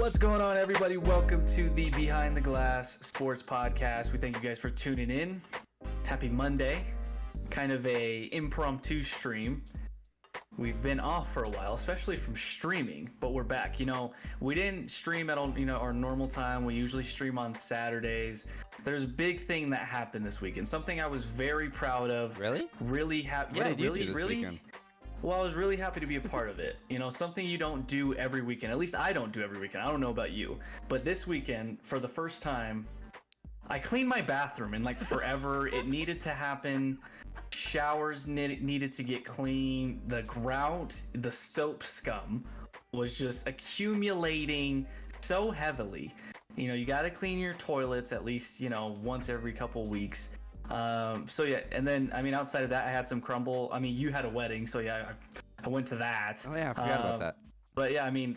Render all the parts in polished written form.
What's going on, everybody? Welcome to the Behind the Glass Sports Podcast. We thank you guys for tuning in. Happy Monday. Kind of a impromptu stream. We've been off for a while, especially from streaming, but we're back. You know, we didn't stream at our normal time. We usually stream on Saturdays. There's a big thing that happened this weekend. Something I was very proud of. Really? Really happy. Yeah, really. Weekend? Well, I was really happy to be a part of it. You know, something you don't do every weekend. At least I don't do every weekend. I don't know about you. But this weekend, for the first time, I cleaned my bathroom in like forever. It needed to happen. Showers needed to get clean. The grout, the soap scum was just accumulating so heavily. You know, you got to clean your toilets at least, you know, once every couple weeks. So yeah, and then I mean, outside of that, I had some crumble. I mean, you had a wedding, so yeah, I went to that. Oh yeah, I forgot about that. But yeah, I mean,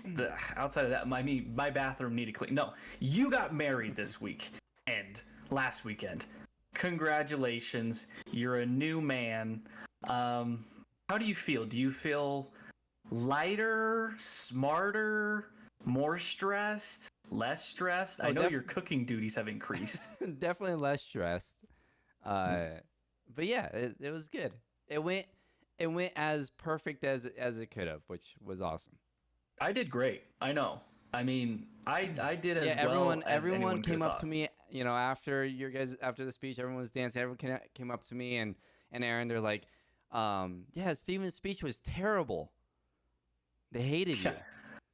outside of that, my bathroom needed clean. No, you got married this week and last weekend. Congratulations, you're a new man. How do you feel? Do you feel lighter, smarter, more stressed, less stressed? I know your cooking duties have increased. Definitely less stressed. But yeah, it was good. It went as perfect as it could have, which was awesome. I did great. I know. I mean, I did as well. Everyone came up to me, you know, after the speech, everyone was dancing. Everyone came up to me and Aaron. They're like, yeah, Steven's speech was terrible. They hated you.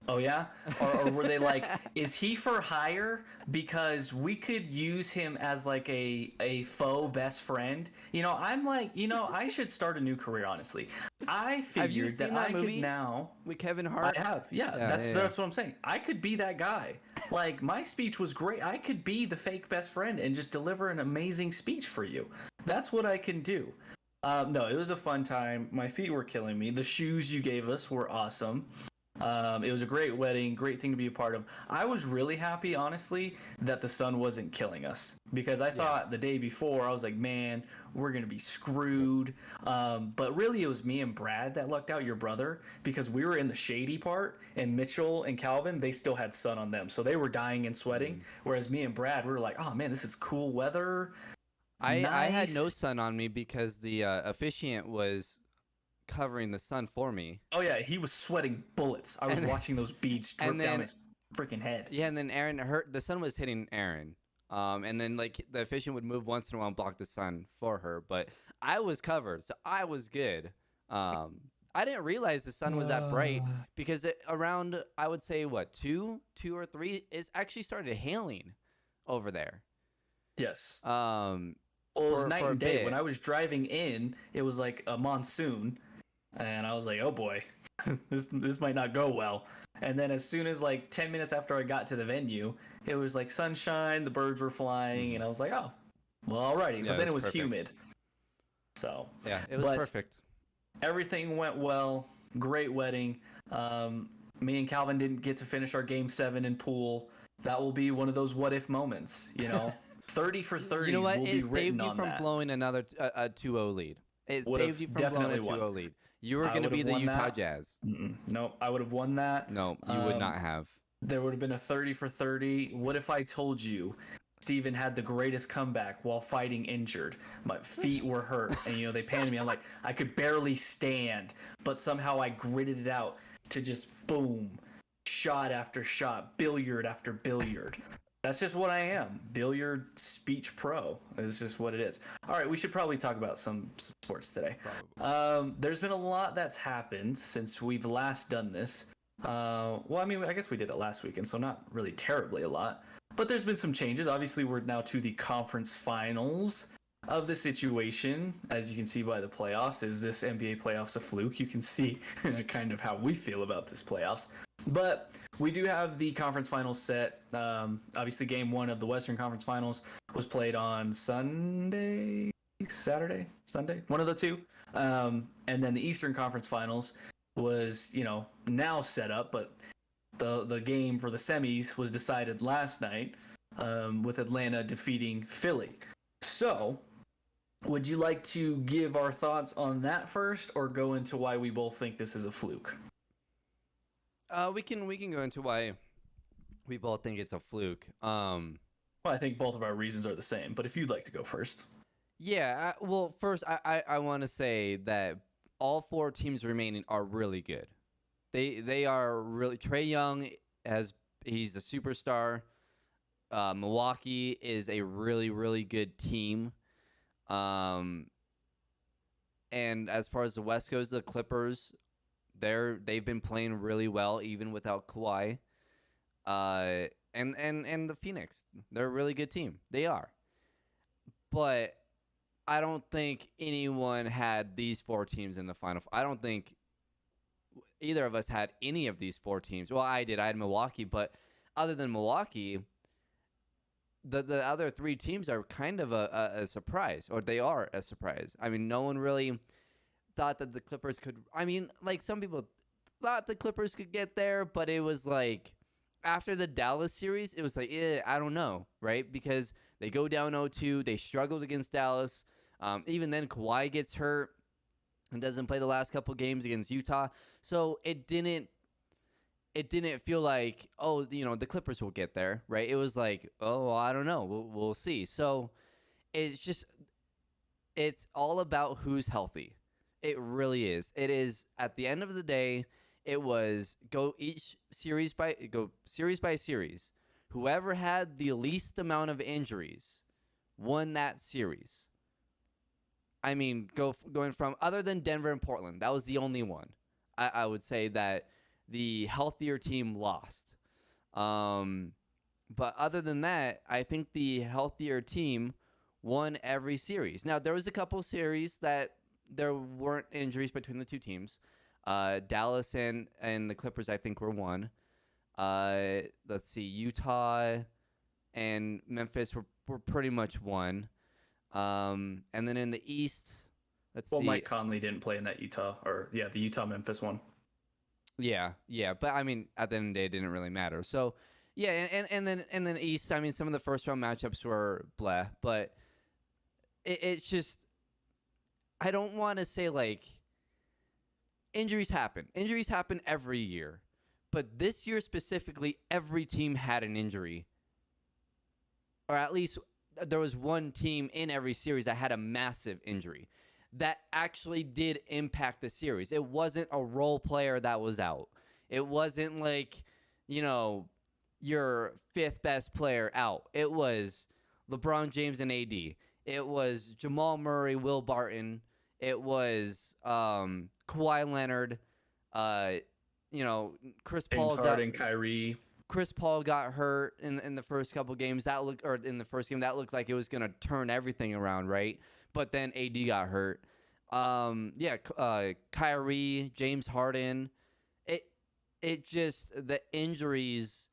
Oh yeah? Or were they like, is he for hire? Because we could use him as like a faux best friend. You know, I'm like, you know, I should start a new career, honestly. I figured that I could now with Kevin Hart. I have. Yeah, that's what I'm saying. I could be that guy. Like, my speech was great. I could be the fake best friend and just deliver an amazing speech for you. That's what I can do. No, it was a fun time. My feet were killing me. The shoes you gave us were awesome. It was a great wedding, great thing to be a part of. I was really happy, honestly, that the sun wasn't killing us, because I thought the day before, I was like, man, we're going to be screwed. But really, it was me and Brad that lucked out, your brother, because we were in the shady part, and Mitchell and Calvin, they still had sun on them. So they were dying and sweating, whereas me and Brad, we were like, oh man, this is cool weather. I had no sun on me because the officiant was covering the sun for me. Oh yeah, he was sweating bullets. I was watching those beads drip down his freaking head. Yeah, and then the sun was hitting Aaron. And then like the officiant would move once in a while and block the sun for her, but I was covered, so I was good. I didn't realize the sun was that bright because around, I would say, what, 2 or 3, it actually started hailing over there. Yes. Well, it was night and day. When I was driving in, it was like a monsoon. And I was like, oh boy, this might not go well. And then as soon as like 10 minutes after I got to the venue, it was like sunshine, the birds were flying, and I was like, oh, well, alrighty. Yeah, but then it was humid. So yeah, it was perfect. Everything went well. Great wedding. Me and Calvin didn't get to finish our game 7 in pool. That will be one of those what if moments, you know. 30 for 30 will be written on that. It saved you from blowing another 2-0 lead. It saved you from blowing a 2-0 lead. You were going to be the Utah Jazz. Nope, I would have won that. No, you would not have. There would have been a 30 for 30. What if I told you Steven had the greatest comeback while fighting injured? My feet were hurt, and you know they panned me. I'm like, I could barely stand, but somehow I gritted it out to just boom, shot after shot, billiard after billiard. That's just what I am. Billiard speech pro is just what it is. All right, we should probably talk about some sports today. There's been a lot that's happened since we've last done this. Well, I mean, I guess we did it last weekend, so not really terribly a lot. But there's been some changes. Obviously, we're now to the conference finals of the situation. As you can see by the playoffs, is this NBA playoffs a fluke? You can see kind of how we feel about this playoffs. But we do have the conference finals set. Obviously, game 1 of the Western Conference Finals was played on Saturday, one of the two. And then the Eastern Conference Finals was, you know, now set up, but the game for the semis was decided last night with Atlanta defeating Philly. So, would you like to give our thoughts on that first, or go into why we both think this is a fluke? We can go into why We both think it's a fluke. Well, I think both of our reasons are the same, but if you'd like to go first. Yeah. Well, first, I want to say that all four teams remaining are really good. They are really. Trey Young has he's a superstar. Milwaukee is a really good team. Um, and as far as the West goes, the Clippers, they've been playing really well even without Kawhi. And the Phoenix, they're a really good team. They are, but I don't think anyone had these four teams in the final. I don't think either of us had any of these four teams. Well, I did. I had Milwaukee, but other than Milwaukee, the other three teams are kind of a surprise, or they are a surprise. I mean, no one really thought that the Clippers could. I mean, like some people thought the Clippers could get there, but it was like after the Dallas series, it was like, I don't know, right? Because they go down 0-2, they struggled against Dallas. Even then, Kawhi gets hurt and doesn't play the last couple games against Utah. So it didn't feel like, oh, the Clippers will get there, right? It was like, oh, I don't know, we'll see. So it's all about who's healthy. It really is. It is at the end of the day. It was go series by series. Whoever had the least amount of injuries won that series. I mean, going from other than Denver and Portland, that was the only one. I would say that the healthier team lost. But other than that, I think the healthier team won every series. Now, there was a couple series that there weren't injuries between the two teams. Dallas and the Clippers, I think, were one. Let's see, Utah and Memphis were pretty much one. And then in the East, let's see. Mike Conley didn't play in that the Utah Memphis one. Yeah, but I mean, at the end of the day, it didn't really matter. So, yeah, and then East. I mean, some of the first round matchups were bleh, but it's just I don't want to say like injuries happen. Injuries happen every year, but this year specifically, every team had an injury, or at least there was one team in every series that had a massive injury that actually did impact the series. It wasn't a role player that was out. It wasn't like, your fifth best player out. It was LeBron James and AD. It was Jamal Murray, Will Barton. It was Kawhi Leonard. Chris Paul's James Harden, Kyrie. Chris Paul got hurt in the first couple games. In the first game, that looked like it was gonna turn everything around, right? But then AD got hurt. Kyrie, James Harden. It just the injuries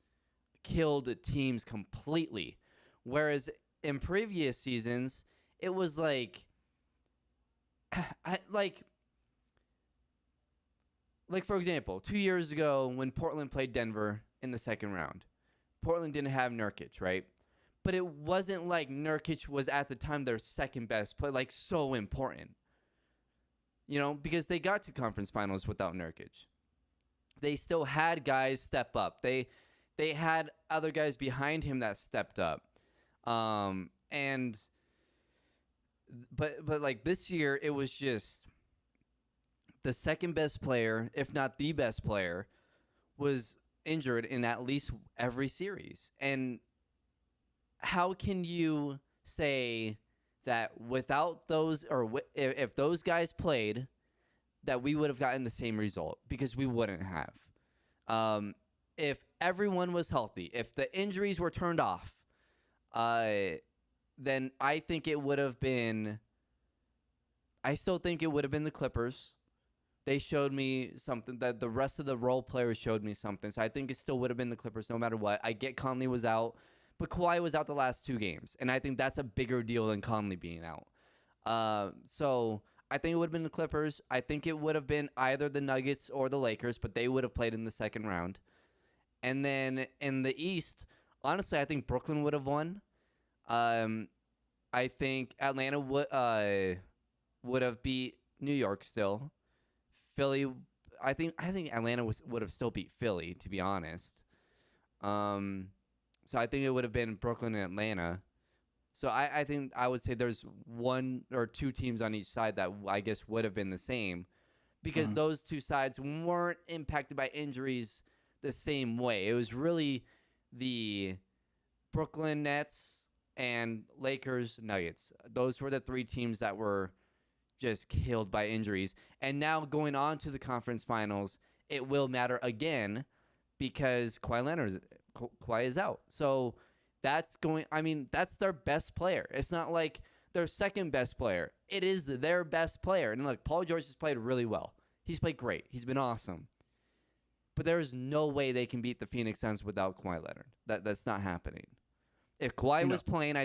killed teams completely. Whereas in previous seasons, it was like for example, 2 years ago when Portland played Denver in the second round, Portland didn't have Nurkic, right? But it wasn't like Nurkic was at the time their second best player, like so important. Because they got to conference finals without Nurkic. They still had guys step up. They had other guys behind him that stepped up. But like this year, it was just the second best player, if not the best player, was injured in at least every series. And how can you say that without those, or if those guys played, that we would have gotten the same result? Because we wouldn't have. If everyone was healthy, if the injuries were turned off, then I think it would have been. I still think it would have been the Clippers. They showed me something that the rest of the role players showed me something. So I think it still would have been the Clippers no matter what. I get Conley was out, but Kawhi was out the last two games. And I think that's a bigger deal than Conley being out. So I think it would have been the Clippers. I think it would have been either the Nuggets or the Lakers, but they would have played in the second round. And then in the East, honestly, I think Brooklyn would have won. I think Atlanta would have beat New York still. Philly, I think Atlanta would have still beat Philly, to be honest. So I think it would have been Brooklyn and Atlanta. So I think I would say there's one or two teams on each side that I guess would have been the same, because those two sides weren't impacted by injuries the same way. It was really the Brooklyn Nets and Lakers Nuggets. Those were the three teams that were just killed by injuries. And now going on to the conference finals, it will matter again because Kawhi is out. So that's their best player. It's not like their second best player. It is their best player. And look, Paul George has played really well. He's played great. He's been awesome. But there is no way they can beat the Phoenix Suns without Kawhi Leonard. That's not happening. If Kawhi was playing,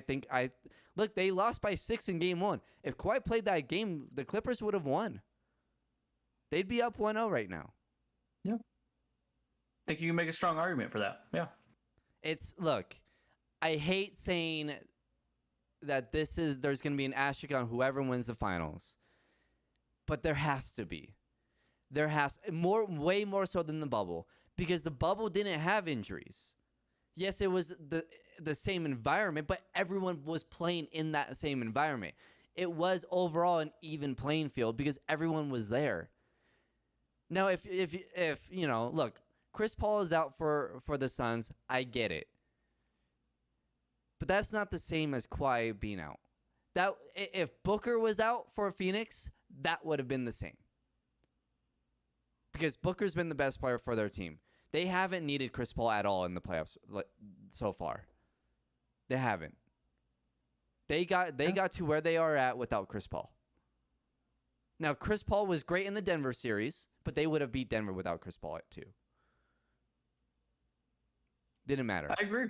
look, they lost by 6 in game 1. If Kawhi played that game, the Clippers would have won. They'd be up 1-0 right now. Yeah. I think you can make a strong argument for that. Yeah. Look, I hate saying that there's going to be an asterisk on whoever wins the finals. But there has to be. Way more so than the bubble, because the bubble didn't have injuries. Yes, it was the same environment, but everyone was playing in that same environment. It was overall an even playing field because everyone was there. Now, if look, Chris Paul is out for the Suns, I get it. But that's not the same as Kawhi being out. That if Booker was out for Phoenix, that would have been the same. Because Booker's been the best player for their team. They haven't needed Chris Paul at all in the playoffs so far. They haven't. They got to where they are at without Chris Paul. Now, Chris Paul was great in the Denver series, but they would have beat Denver without Chris Paul too. Didn't matter. I agree.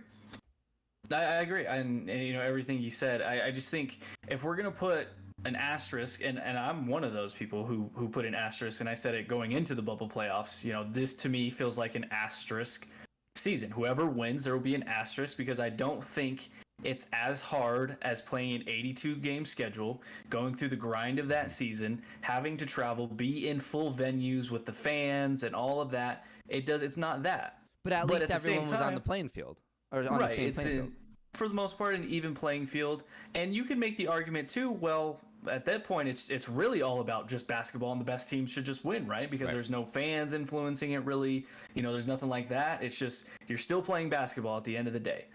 I agree. And everything you said, I just think if we're going to put an asterisk, and I'm one of those people who put an asterisk, and I said it going into the bubble playoffs, this to me feels like an asterisk season. Whoever wins, there will be an asterisk, because I don't think it's as hard as playing an 82-game schedule, going through the grind of that season, having to travel, be in full venues with the fans and all of that. It's not that. But at least everyone was on the playing field. Or on the same playing field. For the most part, an even playing field. And you can make the argument too, well, at that point, it's really all about just basketball, and the best team should just win, right? Because there's no fans influencing it really. There's nothing like that. It's just you're still playing basketball at the end of the day.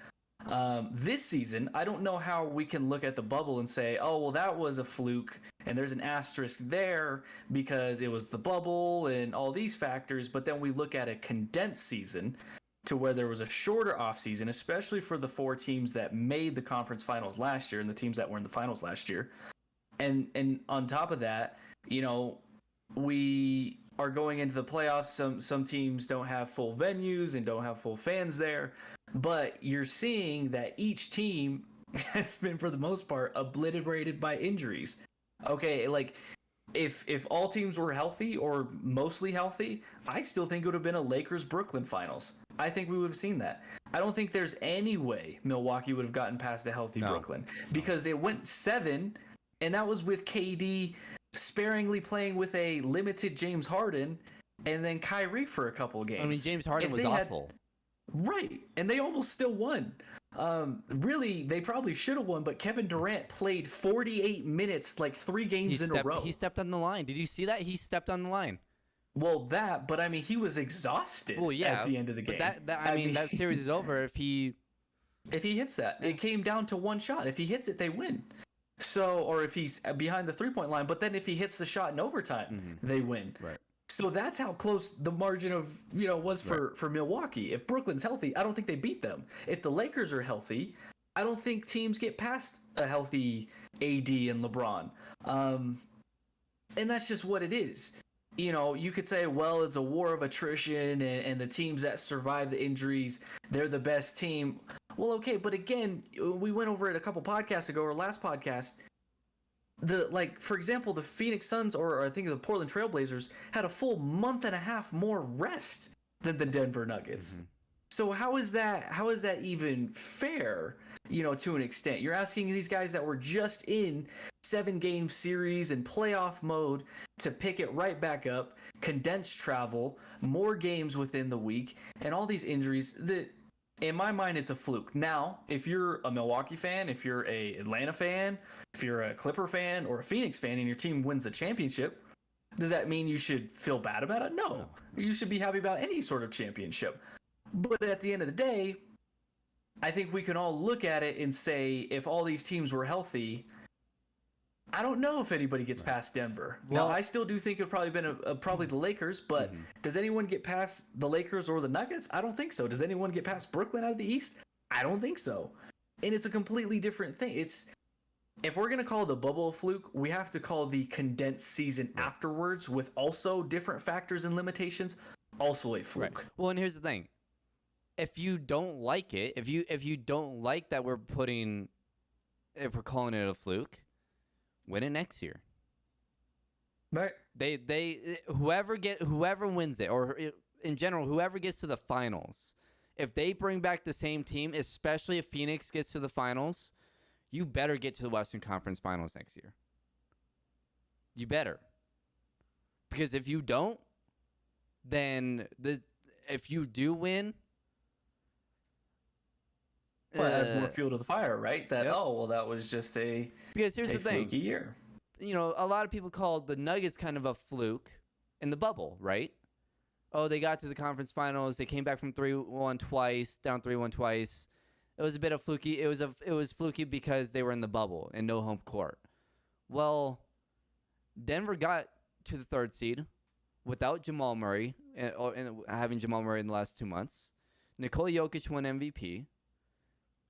This season, I don't know how we can look at the bubble and say, oh, well, that was a fluke, and there's an asterisk there because it was the bubble and all these factors. But then we look at a condensed season to where there was a shorter offseason, especially for the 4 teams that made the conference finals last year and the teams that were in the finals last year. And on top of that, we are going into the playoffs. Some teams don't have full venues and don't have full fans there, but you're seeing that each team has been, for the most part, obliterated by injuries. Okay, like if all teams were healthy or mostly healthy, I still think it would have been a Lakers-Brooklyn finals. I think we would have seen that. I don't think there's any way Milwaukee would have gotten past the healthy Brooklyn, because it went 7. And that was with KD sparingly playing with a limited James Harden, and then Kyrie for a couple of games. I mean, James Harden was awful. Right, and they almost still won. Really, they probably should have won, but Kevin Durant played 48 minutes, like 3 games in a row. He stepped on the line. Did you see that? He stepped on the line. Well, but I mean, he was exhausted at the end of the game. But I mean, that series is over if he hits that. It came down to one shot. If he hits it, they win. So, or if he's behind the 3-point line, but then if he hits the shot in overtime, they win. Right. So that's how close the margin of, was for Milwaukee. If Brooklyn's healthy, I don't think they beat them. If the Lakers are healthy, I don't think teams get past a healthy AD and LeBron. And that's just what it is. You could say, well, it's a war of attrition, and the teams that survive the injuries, they're the best team. Well, okay, but again, we went over it a couple podcasts ago, or last podcast. For example, the Phoenix Suns, or I think the Portland Trailblazers, had a full month and a half more rest than the Denver Nuggets. Mm-hmm. So how is that even fair? To an extent, you're asking these guys that were just in 7-game series and playoff mode to pick it right back up, condensed travel, more games within the week, and all these injuries. in my mind, it's a fluke. Now, if you're a Milwaukee fan, if you're a Atlanta fan, if you're a Clipper fan or a Phoenix fan, and your team wins the championship, does that mean you should feel bad about it? No. You should be happy about any sort of championship. But at the end of the day, I think we can all look at it and say, if all these teams were healthy, I don't know if anybody gets past Denver. Well, now, I still do think it would probably been probably the Lakers, but does anyone get past the Lakers or the Nuggets? I don't think so. Does anyone get past Brooklyn out of the East? I don't think so. And it's a completely different thing. If we're going to call the bubble a fluke, we have to call the condensed season afterwards with also different factors and limitations also a fluke. Right. Well, and here's the thing. If you don't like it, if you don't like that if we're calling it a fluke, win it next year. Right. Whoever wins it, or in general, whoever gets to the finals, if they bring back the same team, especially if Phoenix gets to the finals, you better get to the Western Conference Finals next year. You better. Because if you don't, then if you do win, well, that's more fuel to the fire, right? That that was just because here's the thing. Fluky year. You know, a lot of people called the Nuggets kind of a fluke in the bubble, right? Oh, they got to the conference finals. They came back from 3-1 twice, down 3-1 twice. It was a bit of fluky. It was fluky because they were in the bubble and no home court. Well, Denver got to the 3rd seed without Jamal Murray and having Jamal Murray in the last 2 months. Nikola Jokic won MVP.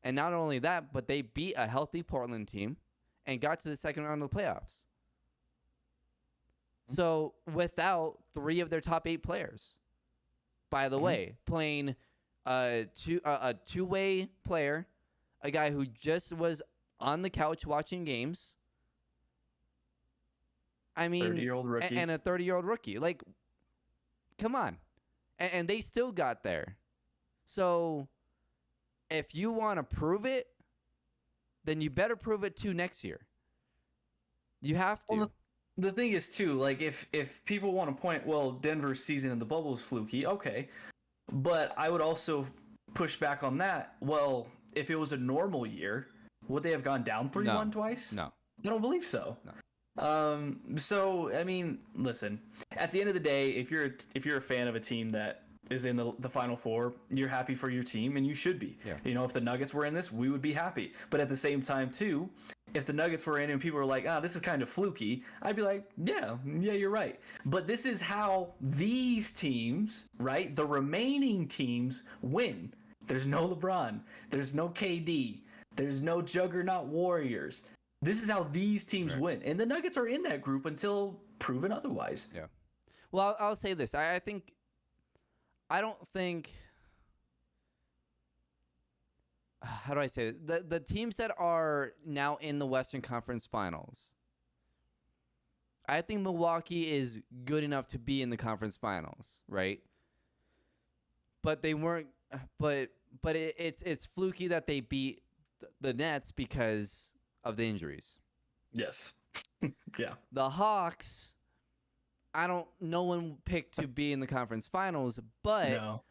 And not only that, but they beat a healthy Portland team and got to the second round of the playoffs. So without 3 of their top 8 players, by the way, playing a two-way player, a guy who just was on the couch watching games. I mean, 30-year-old rookie. And a 30-year-old rookie. Like, come on. And they still got there. So if you want to prove it, then you better prove it too next year. You have to. Well, the thing is too, like if people want to point, well, Denver's season in the bubble is fluky, okay, but I would also push back on that. Well, if it was a normal year, would they have gone down 3-1 twice? No, I don't believe so. No. So I mean, listen. At the end of the day, if you're a fan of a team that is in the Final Four, you're happy for your team, and you should be. Yeah. You know, if the Nuggets were in this, we would be happy. But at the same time, too, if the Nuggets were in and people were like, this is kind of fluky, I'd be like, yeah, you're right. But this is how these teams, right, the remaining teams win. There's no LeBron. There's no KD. There's no Juggernaut Warriors. This is how these teams win. And the Nuggets are in that group until proven otherwise. Yeah. Well, I'll say this. I don't think. How do I say it? The teams that are now in the Western Conference Finals, I think Milwaukee is good enough to be in the conference finals, right? But they weren't. But it's fluky that they beat the Nets because of the injuries. Yes. Yeah. The Hawks, no one picked to be in the conference finals, but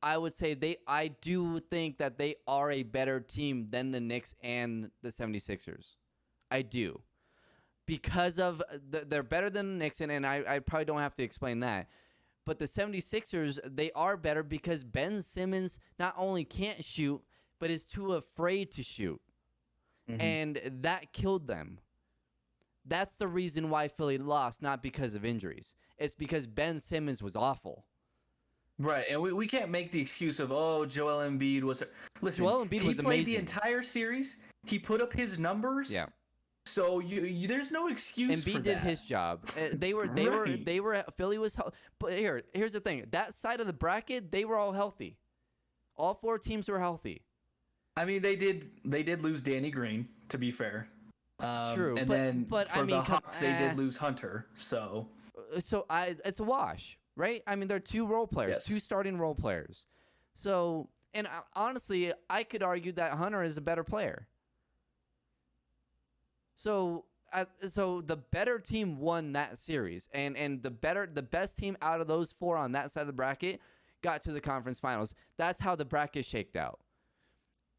I would say I do think that they are a better team than the Knicks and the 76ers. I do. Because of they're better than the Knicks, and I probably don't have to explain that. But the 76ers, they are better because Ben Simmons not only can't shoot, but is too afraid to shoot. Mm-hmm. And that killed them. That's the reason why Philly lost, not because of injuries. It's because Ben Simmons was awful. Right, and we can't make the excuse of, Joel Embiid was... Listen, Joel Embiid was he played amazing. The entire series. He put up his numbers. Yeah. So there's no excuse for that. Embiid did his job. They were Philly was... But here's the thing. That side of the bracket, they were all healthy. All 4 teams were healthy. I mean, they did lose Danny Green, to be fair. True, and but for the Hawks, they did lose Hunter. So it's a wash, right? I mean, they're 2 role players, yes. 2 starting role players. So, and honestly, I could argue that Hunter is a better player. So the better team won that series, and the best team out of those 4 on that side of the bracket got to the conference finals. That's how the bracket shaked out.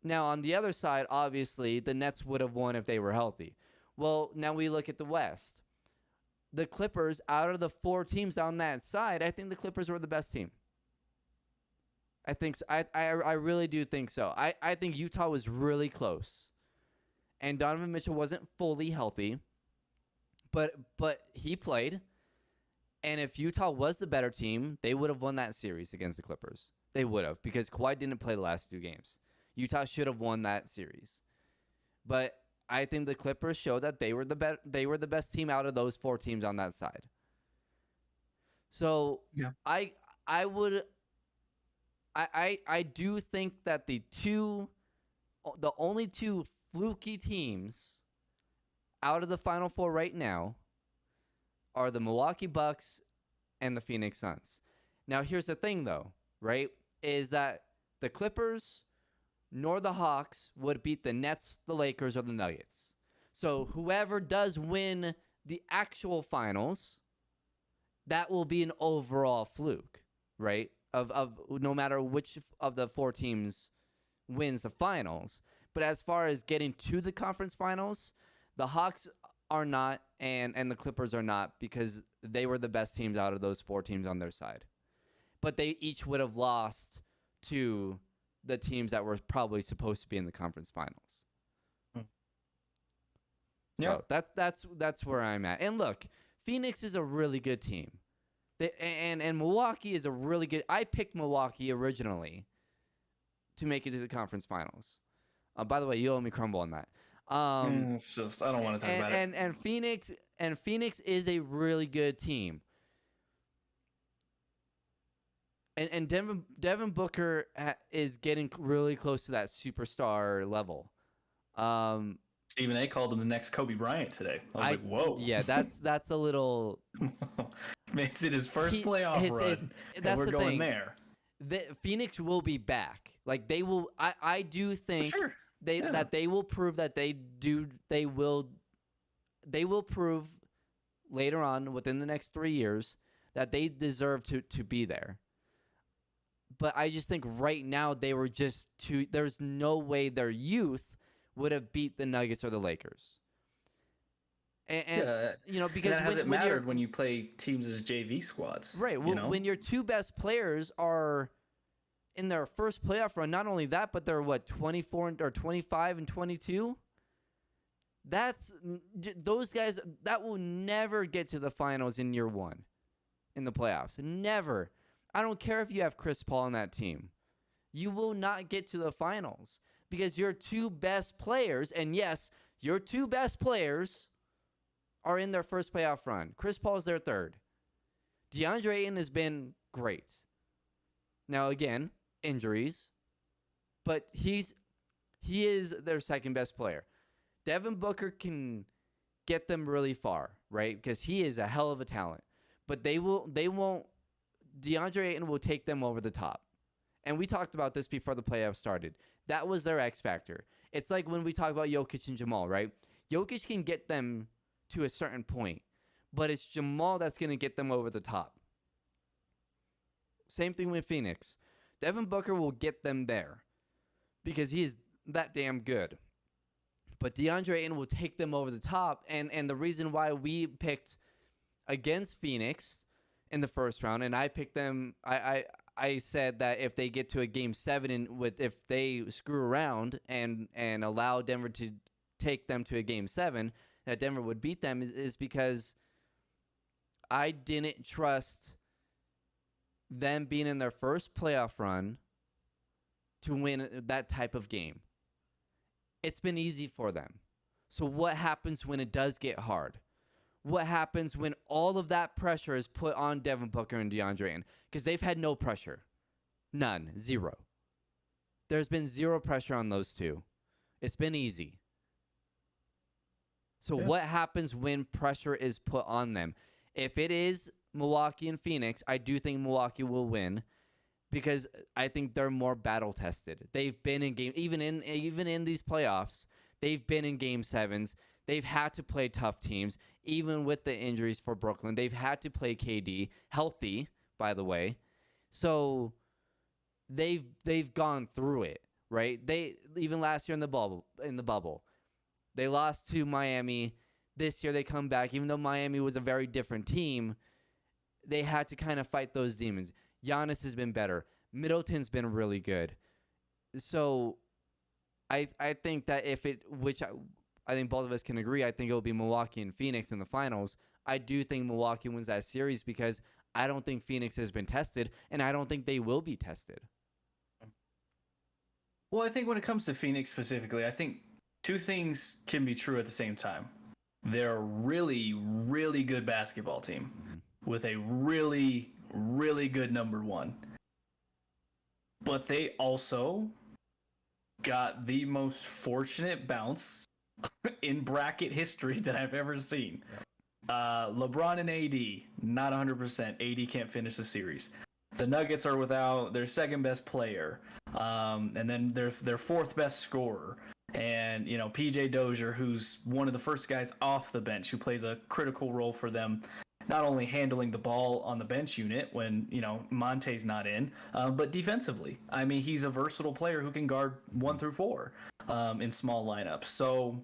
Now, on the other side, obviously, the Nets would have won if they were healthy. Well, now we look at the West. The Clippers, out of the 4 teams on that side, I think the Clippers were the best team. I think so. I really do think so. I think Utah was really close. And Donovan Mitchell wasn't fully healthy, but he played. And if Utah was the better team, they would have won that series against the Clippers. They would have, because Kawhi didn't play the last 2 games. Utah should have won that series. But I think the Clippers showed that they were the best team out of those 4 teams on that side. So yeah. I do think that the only 2 fluky teams out of the Final 4 right now are the Milwaukee Bucks and the Phoenix Suns. Now, here's the thing, though, right? Is that the Clippers nor the Hawks would beat the Nets, the Lakers, or the Nuggets. So whoever does win the actual finals, that will be an overall fluke, right? Of no matter which of the 4 teams wins the finals. But as far as getting to the conference finals, the Hawks are not, and the Clippers are not, because they were the best teams out of those 4 teams on their side. But they each would have lost to the teams that were probably supposed to be in the conference finals. Yeah, so that's where I'm at. And look, Phoenix is a really good team. And Milwaukee is a really good. I picked Milwaukee originally to make it to the conference finals. By the way, you owe me crumble on that. It's just I don't want to talk about it. And Phoenix is a really good team. And Devin Booker is getting really close to that superstar level. Stephen A. called him the next Kobe Bryant today. I was like, whoa. Yeah, that's a little. It's in his first playoff run. That's we're the going thing. there. Phoenix will be back. Like they will. I do think Sure. that they will prove that they will prove later on within the next 3 years that they deserve to be there. But I just think right now they were just too. There's no way their youth would have beat the Nuggets or the Lakers. And because that hasn't mattered when you play teams as JV squads, right? When your 2 best players are in their first playoff run, not only that, but they're 24 or 25 and 22. That's those guys that will never get to the finals in year 1 in the playoffs. Never. I don't care if you have Chris Paul on that team. You will not get to the finals because your 2 best players, and yes, your 2 best players are in their first playoff run. Chris Paul is their 3rd. DeAndre Ayton has been great. Now, again, injuries, but he is their 2nd best player. Devin Booker can get them really far, right? Because he is a hell of a talent. But they won't. DeAndre Ayton will take them over the top. And we talked about this before the playoffs started. That was their X factor. It's like when we talk about Jokic and Jamal, right? Jokic can get them to a certain point, but it's Jamal that's going to get them over the top. Same thing with Phoenix. Devin Booker will get them there because he is that damn good. But DeAndre Ayton will take them over the top. And the reason why we picked against Phoenix in the first round, and I picked them, I said that if they get to a game 7 if they screw around and allow Denver to take them to a game 7, that Denver would beat them is because I didn't trust them being in their first playoff run to win that type of game. It's been easy for them. So what happens when it does get hard? What happens when all of that pressure is put on Devin Booker and DeAndre Ayton? Because they've had no pressure. None. 0. There's been 0 pressure on those 2. It's been easy. So what happens when pressure is put on them? If it is Milwaukee and Phoenix, I do think Milwaukee will win because I think they're more battle tested. They've been in game even in these playoffs, they've been in game 7s. They've had to play tough teams, even with the injuries for Brooklyn. They've had to play KD healthy, by the way. So they've gone through it, right? They even last year in the bubble, they lost to Miami. This year they come back, even though Miami was a very different team. They had to kind of fight those demons. Giannis has been better. Middleton's been really good. So I think that I think both of us can agree, I think it will be Milwaukee and Phoenix in the finals. I do think Milwaukee wins that series because I don't think Phoenix has been tested, and I don't think they will be tested. Well, I think when it comes to Phoenix specifically, I think two things can be true at the same time. They're a really, really good basketball team with a really, really good number one. But they also got the most fortunate bounce in bracket history that I've ever seen. LeBron and AD, not 100%. AD can't finish the series. The Nuggets are without their second best player, and then their fourth best scorer. And, PJ Dozier, who's one of the first guys off the bench, who plays a critical role for them, not only handling the ball on the bench unit when, Monte's not in, but defensively. I mean, he's a versatile player who can guard 1 through 4 in small lineups. So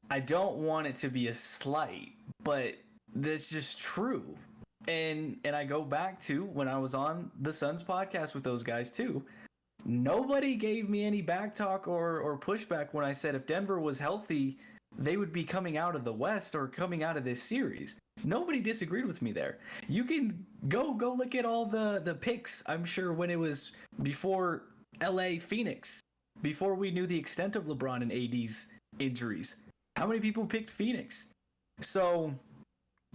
I don't want it to be a slight, but that's just true. And I go back to when I was on the Suns podcast with those guys too. Nobody gave me any backtalk or pushback when I said if Denver was healthy, they would be coming out of the West or coming out of this series. Nobody disagreed with me there. You can go look at all the picks, I'm sure, when it was before LA Phoenix, before we knew the extent of LeBron and AD's injuries. How many people picked Phoenix? So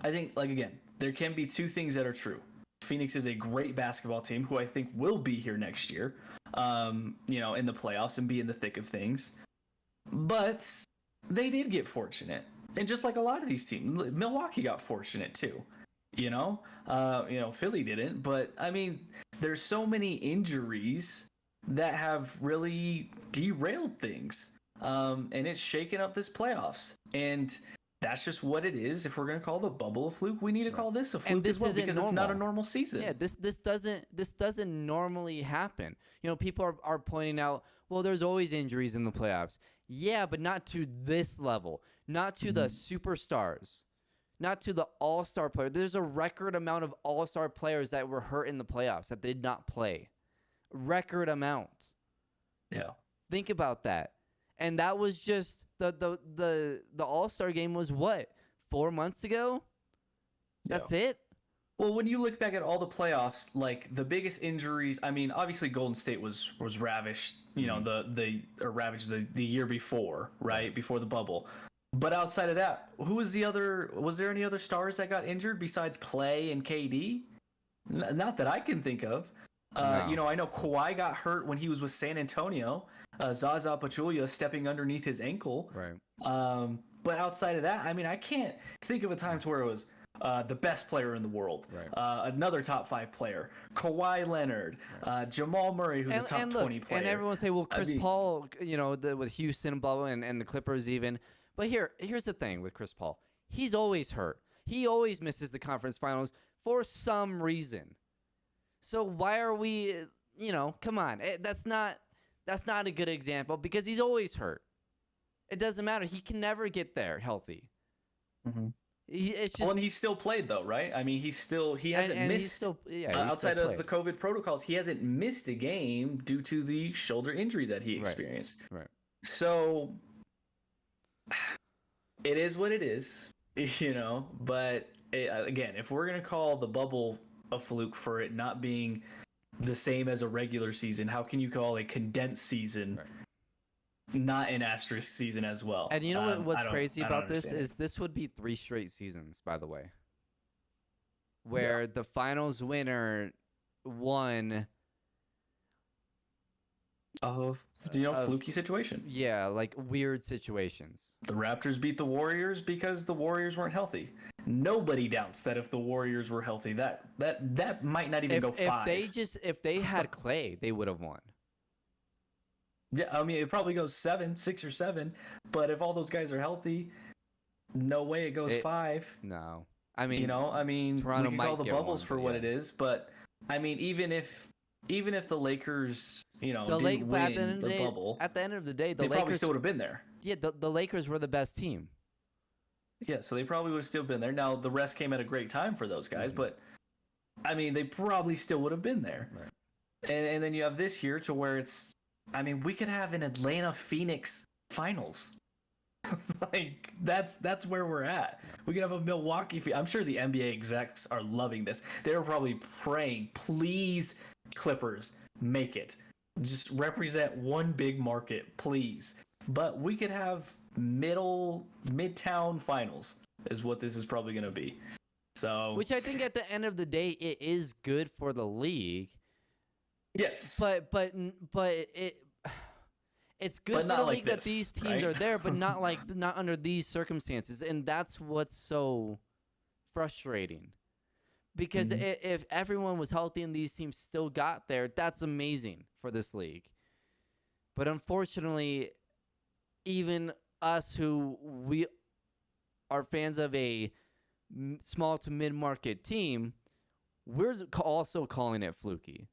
I think, again, there can be two things that are true. Phoenix is a great basketball team who I think will be here next year, in the playoffs and be in the thick of things. But they did get fortunate. And just like a lot of these teams, Milwaukee got fortunate too. Philly didn't. But, I mean, there's so many injuries that have really derailed things. And it's shaken up this playoffs. And that's just what it is. If we're going to call the bubble a fluke, we need to call this a fluke as well, because it's not a normal season. Yeah, this doesn't normally happen. People are pointing out, well, there's always injuries in the playoffs. Yeah, but not to this level. Not to the superstars. Not to the all-star players. There's a record amount of all-star players that were hurt in the playoffs that did not play. Record amount. Yeah. Think about that. And that was just the All-Star game was what? 4 months ago? That's it? Well, when you look back at all the playoffs, like the biggest injuries, I mean, obviously Golden State was ravished, ravaged the year before, right? Before the bubble. But outside of that, was there any other stars that got injured besides Clay and KD? Not that I can think of. No. I know Kawhi got hurt when he was with San Antonio. Zaza Pachulia stepping underneath his ankle. Right. But outside of that, I mean, I can't think of a time to where it was the best player in the world, right. Another top 5 player, Kawhi Leonard, right. Jamal Murray, who's a top 20 player. And everyone say, well, Chris Paul, with Houston, blah, blah, and the Clippers even. But here's the thing with Chris Paul. He's always hurt. He always misses the conference finals for some reason. So why are we, come on. That's not a good example because he's always hurt. It doesn't matter. He can never get there healthy. Mm-hmm. It's just, well, and he's still played though, right? I mean, he hasn't missed. Outside of the COVID protocols, he hasn't missed a game due to the shoulder injury that he experienced. Right. So it is what it is, But again, if we're gonna call the bubble a fluke for it not being the same as a regular season, how can you call a condensed season not an asterisk season as well? And you know what's crazy about this is this would be 3 straight seasons, by the way, where the finals winner won of fluky situation. Yeah, like weird situations. The Raptors beat the Warriors because the Warriors weren't healthy. Nobody doubts that if the Warriors were healthy, that might not even go 5. If they had Clay, they would have won. Yeah, I mean, it probably goes 6 or 7, but if all those guys are healthy, no way it goes 5. No. I mean, we Toronto could might call the get bubbles one, for but what yeah. it is, but I mean, even if the Lakers, didn't But at the end win of the the day, bubble, the the probably Lakers, still would have been there. yeah, the Lakers were the best team. Yeah, so they probably would have still been there. Now the rest came at a great time for those guys, Mhm. but I mean, they probably still would have been there. Right. And then you have this year to where we could have an Atlanta Phoenix finals. Like that's where we're at. We could have a Milwaukee. I'm sure the NBA execs are loving this. They're probably praying, please, Clippers, make it. Just represent one big market, please. But we could have midtown finals is what this is probably going to be. So, Which I think at the end of the day, it is good for the league. yes, But it's good But for not the like league that this, these teams right? are there, but not under these circumstances, and that's what's so frustrating. Because if everyone was healthy and these teams still got there, that's amazing for this league. But unfortunately, even us who we are fans of a small to mid-market team, we're also calling it fluky.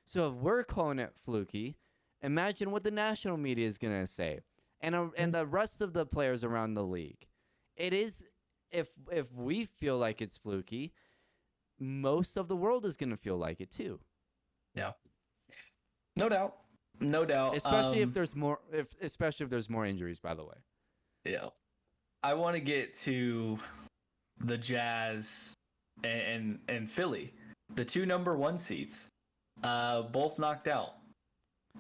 So if we're calling it fluky, imagine what the national media is going to say, and the rest of the players around the league. It is, if we feel like it's fluky, most of the world is going to feel like it too. Yeah, no doubt. Especially if there's more, especially if there's more injuries. By the way. Yeah, I want to get to the Jazz and Philly, the two number 1 seeds, both knocked out.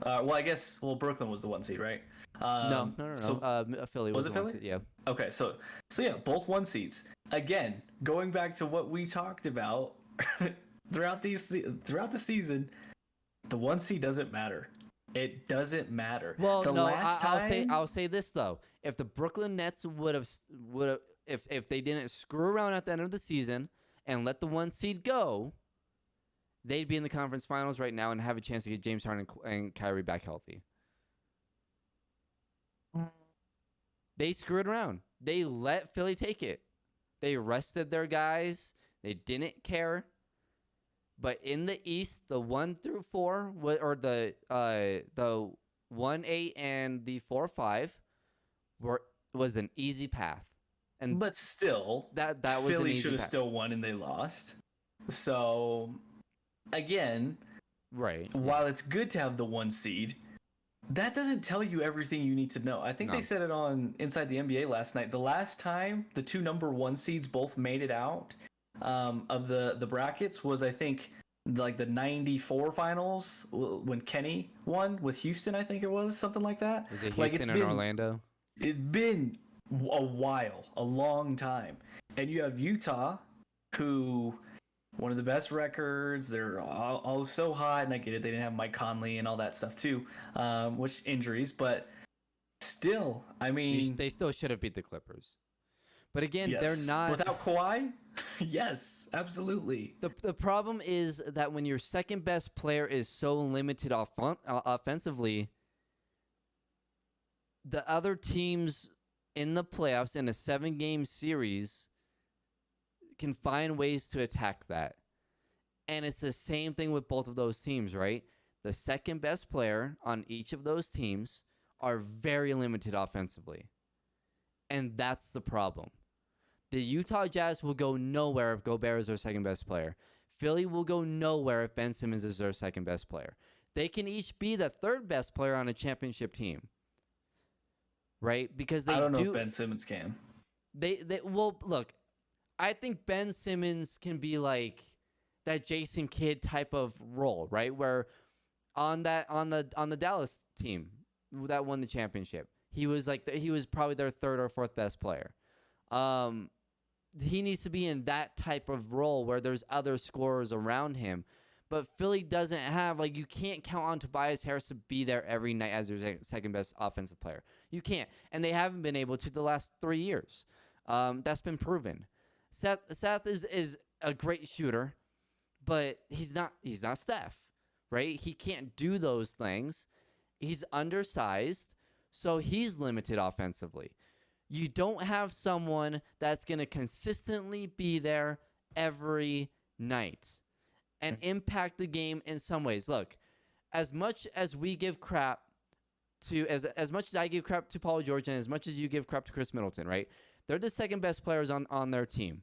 Brooklyn was the 1 seed, right? No. So, Philly was the it one Philly? seed, yeah. Okay, so yeah, both 1 seeds. Again, going back to what we talked about throughout the season, the 1 seed doesn't matter. It doesn't matter. Well, the no, last I'll say this though: if the Brooklyn Nets would have, if they didn't screw around at the end of the season and let the 1 seed go, they'd be in the conference finals right now and have a chance to get James Harden and Kyrie back healthy. They screwed around. They let Philly take it. They rested their guys. They didn't care. But in the East, the 1 through 4, or the 1-8 and the 4-5 was an easy path. But still, that was Philly should have still won and they lost. So again, right. While it's good to have the 1 seed, that doesn't tell you everything you need to know. I think they said it on Inside the NBA last night. The last time the two number 1 seeds both made it out of the brackets was, I think, like the 94 finals when Kenny won with Houston. I think it was something like that. Was it Houston like it's and Orlando? It's been a while, a long time. And you have Utah, who one of the best records. They're all so hot, and I get it. They didn't have Mike Conley and all that stuff too, which injuries, but still, I mean, they still should have beat the Clippers. But again, yes. they're not without Kawhi. Yes, absolutely. The problem is that when your second best player is so limited offensively, the other teams in the playoffs in a 7-game series can find ways to attack that. And it's the same thing with both of those teams, right? The second best player on each of those teams are very limited offensively. And that's the problem. The Utah Jazz will go nowhere if Gobert is their second best player. Philly will go nowhere if Ben Simmons is their second best player. They can each be the third best player on a championship team. Right? Because I don't know if Ben Simmons can. Well, look, I think Ben Simmons can be like that Jason Kidd type of role, right? Where on the Dallas team that won the championship, he was probably their third or fourth best player. He needs to be in that type of role where there's other scorers around him. But Philly doesn't have, you can't count on Tobias Harris to be there every night as their second best offensive player. You can't. And they haven't been able to the last 3 years. That's been proven. Seth is a great shooter, but he's not Steph, right? He can't do those things. He's undersized, so he's limited offensively. You don't have someone that's going to consistently be there every night and impact the game in some ways. Look, as much as we give crap to, as much as I give crap to Paul George and as much as you give crap to Chris Middleton, right? They're the second best players on their team.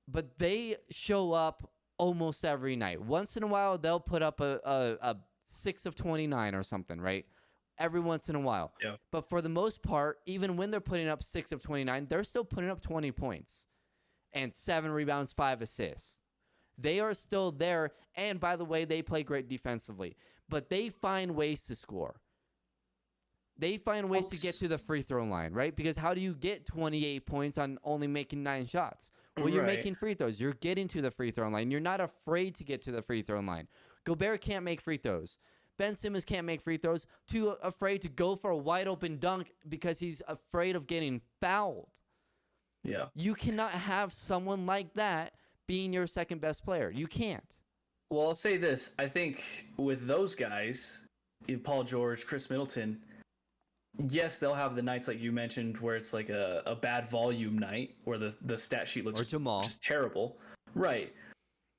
But they show up almost every night. Once in a while, they'll put up a 6 of 29 or something, right? Every once in a while. Yeah. But for the most part, even when they're putting up 6 of 29, they're still putting up 20 points and 7 rebounds, 5 assists. They are still there. And by the way, they play great defensively. But they find ways to score. They find ways to get to the free throw line, right? Because how do you get 28 points on only making 9 shots? Well, you're making free throws. You're getting to the free throw line. You're not afraid to get to the free throw line. Gobert can't make free throws. Ben Simmons can't make free throws. Too afraid to go for a wide open dunk because he's afraid of getting fouled. Yeah. You cannot have someone like that being your second best player. You can't. Well, I'll say this. I think with those guys, Paul George, Chris Middleton, yes, they'll have the nights like you mentioned where it's like a bad volume night where the stat sheet looks just terrible. Right.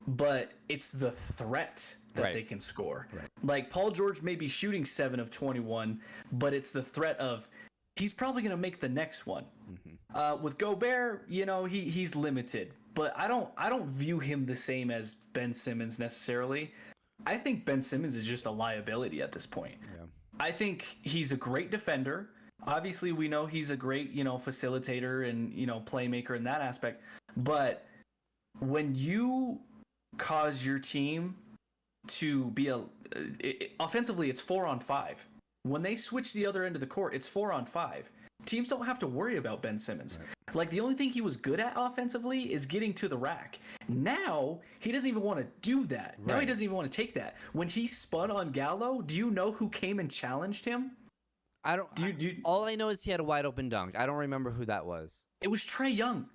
But it's the threat that they can score. Right. Like Paul George may be shooting 7 of 21, but it's the threat of he's probably going to make the next one. Mm-hmm. With Gobert, he's limited, but I don't view him the same as Ben Simmons necessarily. I think Ben Simmons is just a liability at this point. Yeah. I think he's a great defender. Obviously, we know he's a great, facilitator and, playmaker in that aspect. But when you cause your team to be offensively, it's 4-on-5. When they switch the other end of the court, it's 4-on-5. Teams don't have to worry about Ben Simmons. Right. Like the only thing he was good at offensively is getting to the rack. Now he doesn't even want to do that. Right. Now he doesn't even want to take that. When he spun on Gallo, do you know who came and challenged him? I don't. All I know is he had a wide open dunk. I don't remember who that was. It was Trae Young.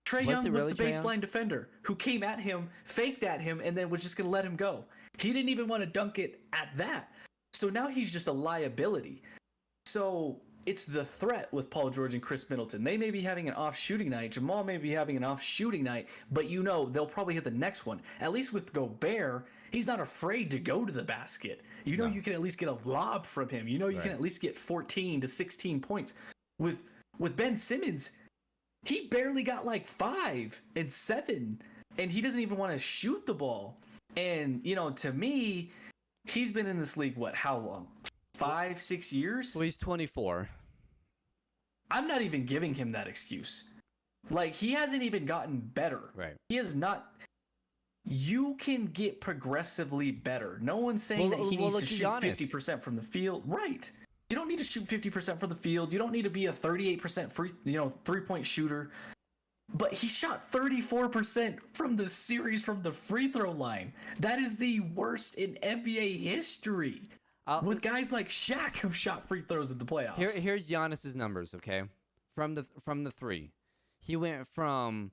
Trae Young was the baseline defender who came at him, faked at him, and then was just going to let him go. He didn't even want to dunk it at that. So now he's just a liability. So it's the threat with Paul George and Chris Middleton. They may be having an off shooting night. Jamal may be having an off shooting night, but they'll probably hit the next one. At least with Gobert, he's not afraid to go to the basket. You can at least get a lob from him. You can at least get 14 to 16 points. With Ben Simmons, he barely got like 5 and 7, and he doesn't even want to shoot the ball. And, to me, he's been in this league, how long? 5-6 years? Well, he's 24. I'm not even giving him that excuse. Like, he hasn't even gotten better. Right. He has not. You can get progressively better. No one's saying that he needs to shoot 50% from the field. Right. You don't need to shoot 50% from the field. You don't need to be a 38% three-point shooter. But he shot 34% from the series from the free throw line. That is the worst in NBA history. With guys like Shaq who shot free throws in the playoffs. Here's Giannis's numbers, okay? From the three. He went from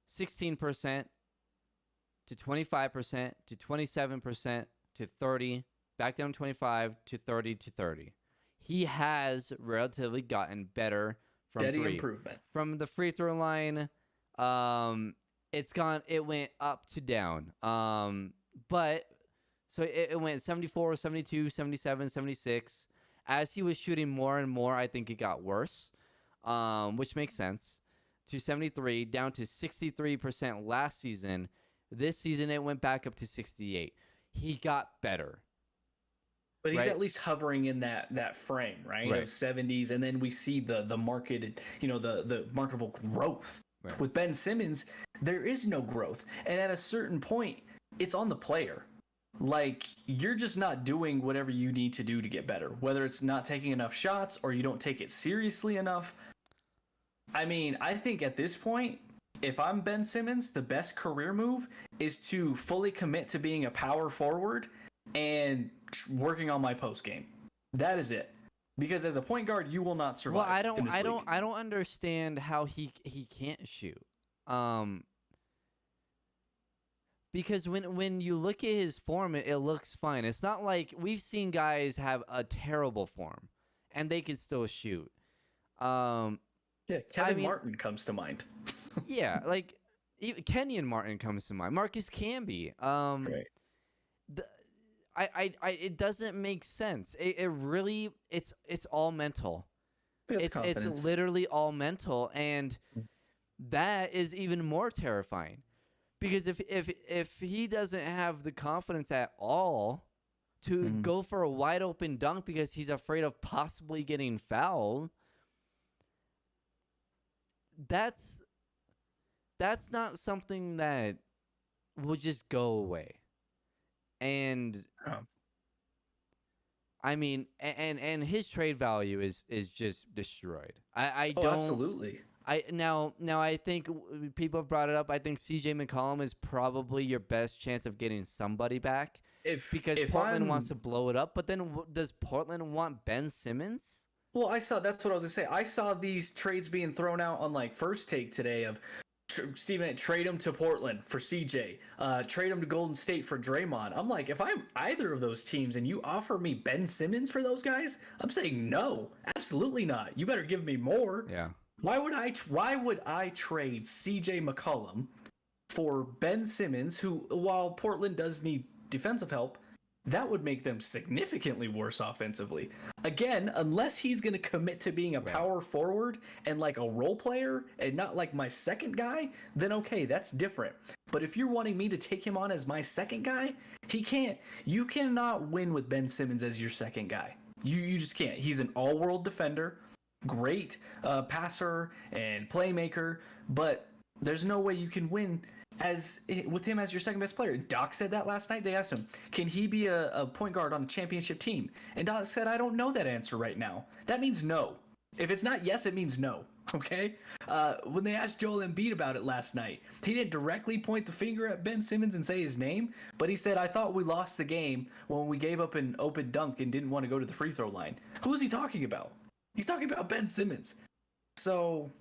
16% to 25% to 27% to 30, back down 25 to 30 to 30. He has relatively gotten better from Steady three. Improvement. From the free throw line, it went up to down. But so it went 74, 72, 77, 76. As he was shooting more and more, I think it got worse, which makes sense. To 73, down to 63% last season. This season, it went back up to 68. He got better. But he's at least hovering in that frame, right? Of 70s, and then we see the marketed, the marketable growth. Right. With Ben Simmons, there is no growth. And at a certain point, it's on the player. Like, you're just not doing whatever you need to do to get better, whether it's not taking enough shots or you don't take it seriously enough. I mean, I think at this point, if I'm Ben Simmons, the best career move is to fully commit to being a power forward and working on my post game. That is it. Because as a point guard, you will not survive. Well, I don't understand how he can't shoot. Because when you look at his form, it looks fine. It's not like we've seen guys have a terrible form and they can still shoot. Yeah, I Kevin mean, Martin comes to mind. yeah, like even Kenyon Martin comes to mind. Marcus Camby. Right. The, it doesn't make sense. It really, it's all mental. It's It's confidence. literally all mental, and that is even more terrifying because if he doesn't have the confidence at all to Mhm. go for a wide open dunk because he's afraid of possibly getting fouled, that's not something that will just go away. And Oh. I mean, and his trade value is just destroyed. I Oh, don't. absolutely. I now I think people have brought it up. I think CJ McCollum is probably your best chance of getting somebody back because If Portland wants I'm to blow it up. But then does Portland want Ben Simmons? Well, that's what I was gonna say. I saw these trades being thrown out on like First Take today of Steven, trade him to Portland for CJ, trade him to Golden State for Draymond. I'm like, if I'm either of those teams and you offer me Ben Simmons for those guys, I'm saying no, absolutely not. You better give me more. Yeah. Why would I trade CJ McCollum for Ben Simmons, who, while Portland does need defensive help, that would make them significantly worse offensively. Again, unless he's going to commit to being a Right. power forward and like a role player and not like my second guy, then okay, that's different. But if you're wanting me to take him on as my second guy, he can't. You cannot win with Ben Simmons as your second guy. You just can't. He's an all-world defender, great passer and playmaker, but there's no way you can win with him as your second best player. Doc said that last night. They asked him, can he be a point guard on a championship team? And Doc said, I don't know that answer right now. That means no. If it's not yes, it means no. Okay? When they asked Joel Embiid about it last night, he didn't directly point the finger at Ben Simmons and say his name, but he said, I thought we lost the game when we gave up an open dunk and didn't want to go to the free throw line. Who is he talking about? He's talking about Ben Simmons. So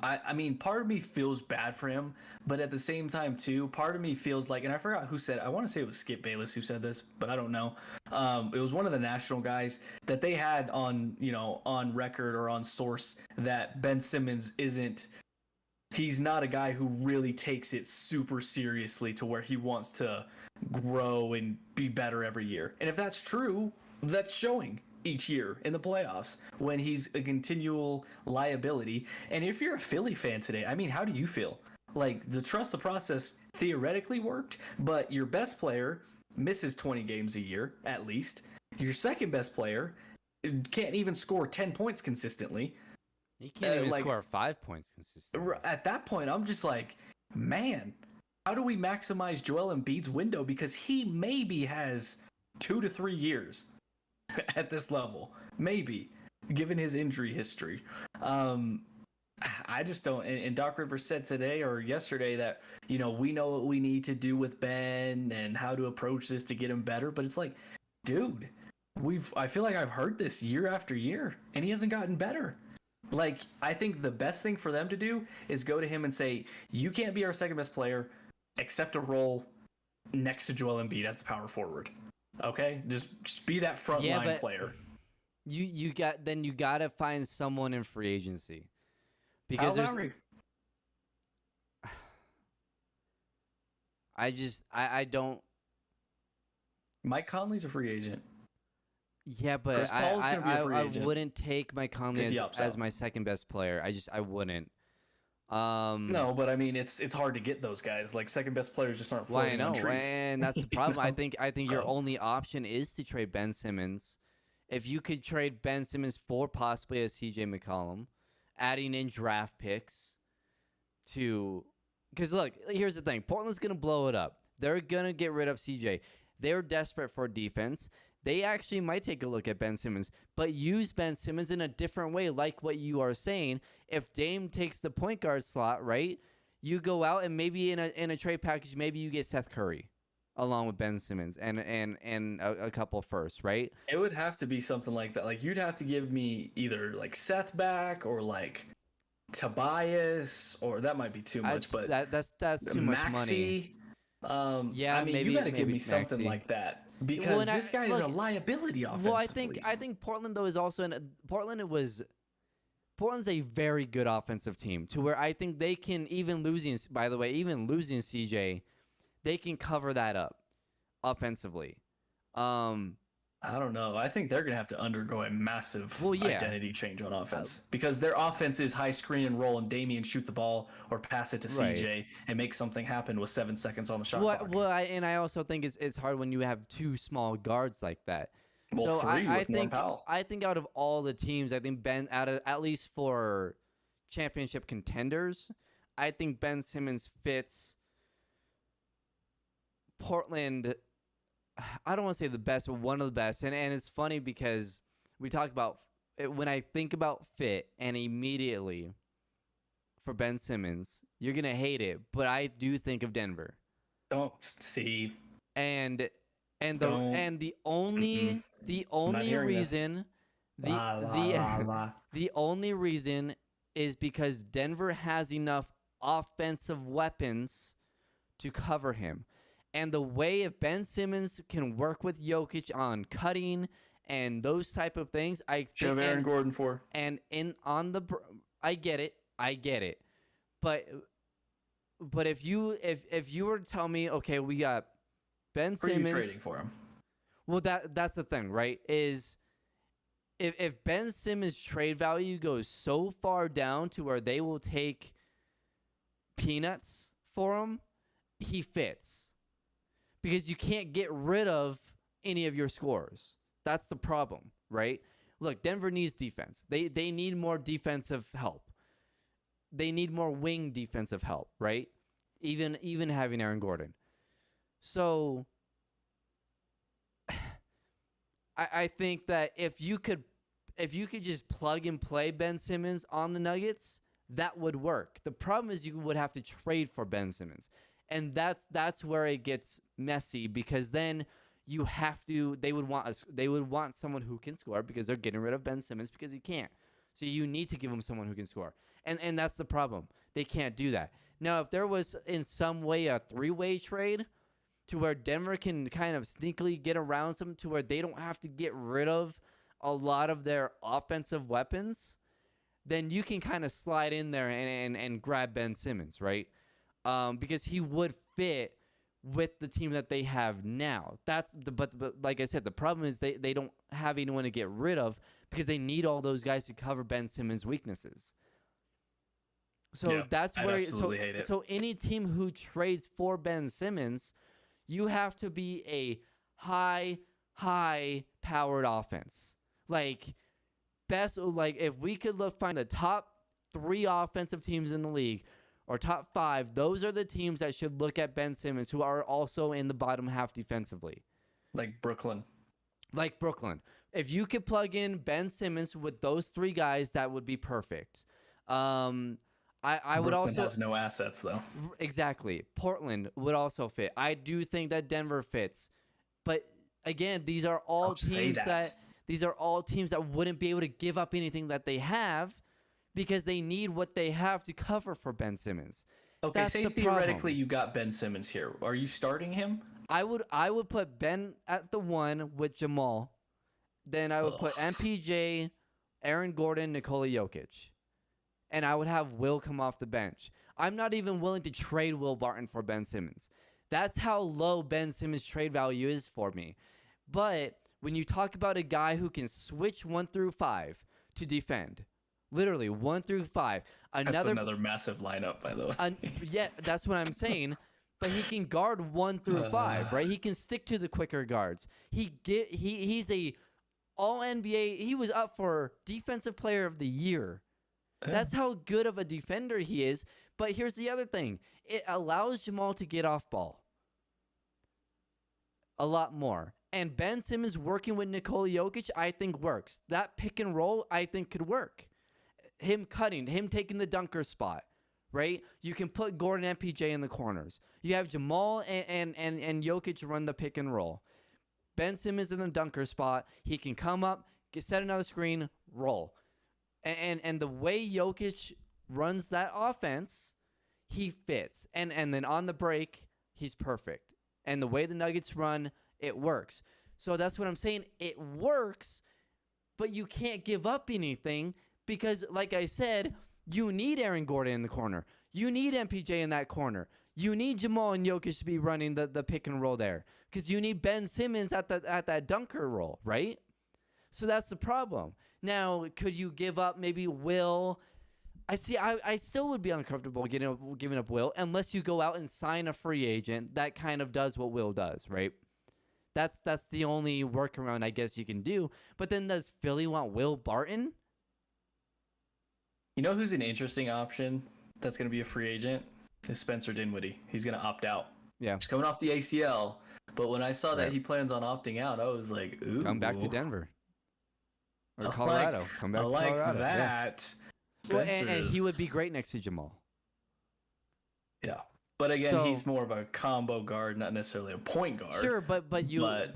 I mean, part of me feels bad for him, but at the same time, too, part of me feels like, and I forgot who said, I want to say it was Skip Bayless who said this, but I don't know. It was one of the national guys that they had on, on record or on source that Ben Simmons he's not a guy who really takes it super seriously to where he wants to grow and be better every year. And if that's true, that's showing each year in the playoffs when he's a continual liability. And if you're a Philly fan today, I mean, how do you feel? Like, the trust the process theoretically worked, but your best player misses 20 games a year at least. Your second best player can't even score 10 points consistently. He can't even score 5 points consistently. At that point, I'm just like, man, how do we maximize Joel Embiid's window? Because he maybe has 2 to 3 years at this level, maybe, given his injury history. I just don't. And Doc Rivers said today or yesterday that, we know what we need to do with Ben and how to approach this to get him better. But it's like, dude, I feel like I've heard this year after year and he hasn't gotten better. Like, I think the best thing for them to do is go to him and say, you can't be our second best player, accept a role next to Joel Embiid as the power forward. Okay, just be that front line player. You got to find someone in free agency because I don't. Mike Conley's a free agent. Yeah, but I wouldn't take Mike Conley as my second best player. I wouldn't. No, but I mean, it's hard to get those guys. Like, second best players just aren't floating on trees. And that's the problem. I think your only option is to trade Ben Simmons. If you could trade Ben Simmons for possibly a CJ McCollum, adding in draft picks because look, here's the thing: Portland's gonna blow it up. They're gonna get rid of CJ. They're desperate for defense. They actually might take a look at Ben Simmons, but use Ben Simmons in a different way, like what you are saying. If Dame takes the point guard slot, right, you go out and maybe in a trade package, maybe you get Seth Curry along with Ben Simmons and a couple firsts, right? It would have to be something like that. Like, you'd have to give me either like Seth back or like Tobias, or that might be too much. But that's too much money. Yeah, I mean, maybe, you got to give me something like that. Because this guy is a liability offensively. Well, I think Portland though is also Portland. It was Portland's a very good offensive team to where I think they can, even losing CJ, they can cover that up offensively. I don't know. I think they're going to have to undergo a massive identity change on offense because their offense is high screen and roll and Damian shoot the ball or pass it to CJ and make something happen with 7 seconds on the shot clock. I also think it's hard when you have two small guards like that. Well, so I think Powell. I think out of all the teams, I think at least for championship contenders, I think Ben Simmons fits Portland. I don't want to say the best, but one of the best. And it's funny because we talk about when I think about fit and immediately for Ben Simmons, you're going to hate it, but I do think of Denver. Don't see. And the only reason the only reason is because Denver has enough offensive weapons to cover him. And the way if Ben Simmons can work with Jokic on cutting and those type of things, I think Aaron Gordon for. And I get it. But if you were to tell me, okay, we got Ben Simmons. Who are you trading for him? Well, that's the thing, right? Is if Ben Simmons' trade value goes so far down to where they will take peanuts for him, he fits. Because you can't get rid of any of your scorers. That's the problem, right? Look, Denver needs defense. They need more defensive help. They need more wing defensive help, right? Even having Aaron Gordon. So I think that if you could just plug and play Ben Simmons on the Nuggets, that would work. The problem is you would have to trade for Ben Simmons. And that's where it gets messy because then you have to. They would want someone who can score because they're getting rid of Ben Simmons because he can't. So you need to give them someone who can score, and that's the problem. They can't do that. Now, if there was in some way a three-way trade to where Denver can kind of sneakily get around some to where they don't have to get rid of a lot of their offensive weapons, then you can kind of slide in there and grab Ben Simmons, right? Because he would fit with the team that they have now. But like I said, the problem is they don't have anyone to get rid of because they need all those guys to cover Ben Simmons' weaknesses. So that's where hate it. So any team who trades for Ben Simmons, you have to be a high powered offense. If we could find the top 3 offensive teams in the league or top 5, those are the teams that should look at Ben Simmons, who are also in the bottom half defensively. Like Brooklyn. If you could plug in Ben Simmons with those 3 guys, that would be perfect. I would also has no assets though. Exactly. Portland would also fit. I do think that Denver fits. But again, these are all teams that wouldn't be able to give up anything that they have because they need what they have to cover for Ben Simmons. Okay, say theoretically you got Ben Simmons here. Are you starting him? I would put Ben at the 1 with Jamal. Then I would put MPJ, Aaron Gordon, Nikola Jokic. And I would have Will come off the bench. I'm not even willing to trade Will Barton for Ben Simmons. That's how low Ben Simmons' trade value is for me. But when you talk about a guy who can switch 1 through 5 to defend, literally 1 through 5. That's another massive lineup, by the way. Yeah, that's what I'm saying. But he can guard 1 through 5, right? He can stick to the quicker guards. He's a all NBA. He was up for Defensive Player of the Year. That's how good of a defender he is. But here's the other thing. It allows Jamal to get off ball a lot more. And Ben Simmons working with Nikola Jokic, I think works. That pick and roll, I think could work. Him cutting, him taking the dunker spot, right? You can put Gordon and MPJ in the corners. You have Jamal and Jokic run the pick and roll. Ben Simmons in the dunker spot. He can come up, set another screen, roll. And the way Jokic runs that offense, he fits. And then on the break, he's perfect. And the way the Nuggets run, it works. So that's what I'm saying. It works, but you can't give up anything Because, like I said, you need Aaron Gordon in the corner. You need MPJ in that corner. You need Jamal and Jokic to be running the pick and roll there. Because you need Ben Simmons at that dunker role, right? So that's the problem. Now, could you give up maybe Will? I still would be uncomfortable giving up Will unless you go out and sign a free agent that kind of does what Will does, right? That's the only workaround I guess you can do. But then does Philly want Will Barton? You know who's an interesting option that's going to be a free agent? Is Spencer Dinwiddie. He's going to opt out. Yeah. He's coming off the ACL. But when I saw that he plans on opting out, I was like, ooh. Come back to Denver. Or I Colorado. Come back to Colorado. I like that. Yeah. Well, and he would be great next to Jamal. Yeah. But again, he's more of a combo guard, not necessarily a point guard. Sure, but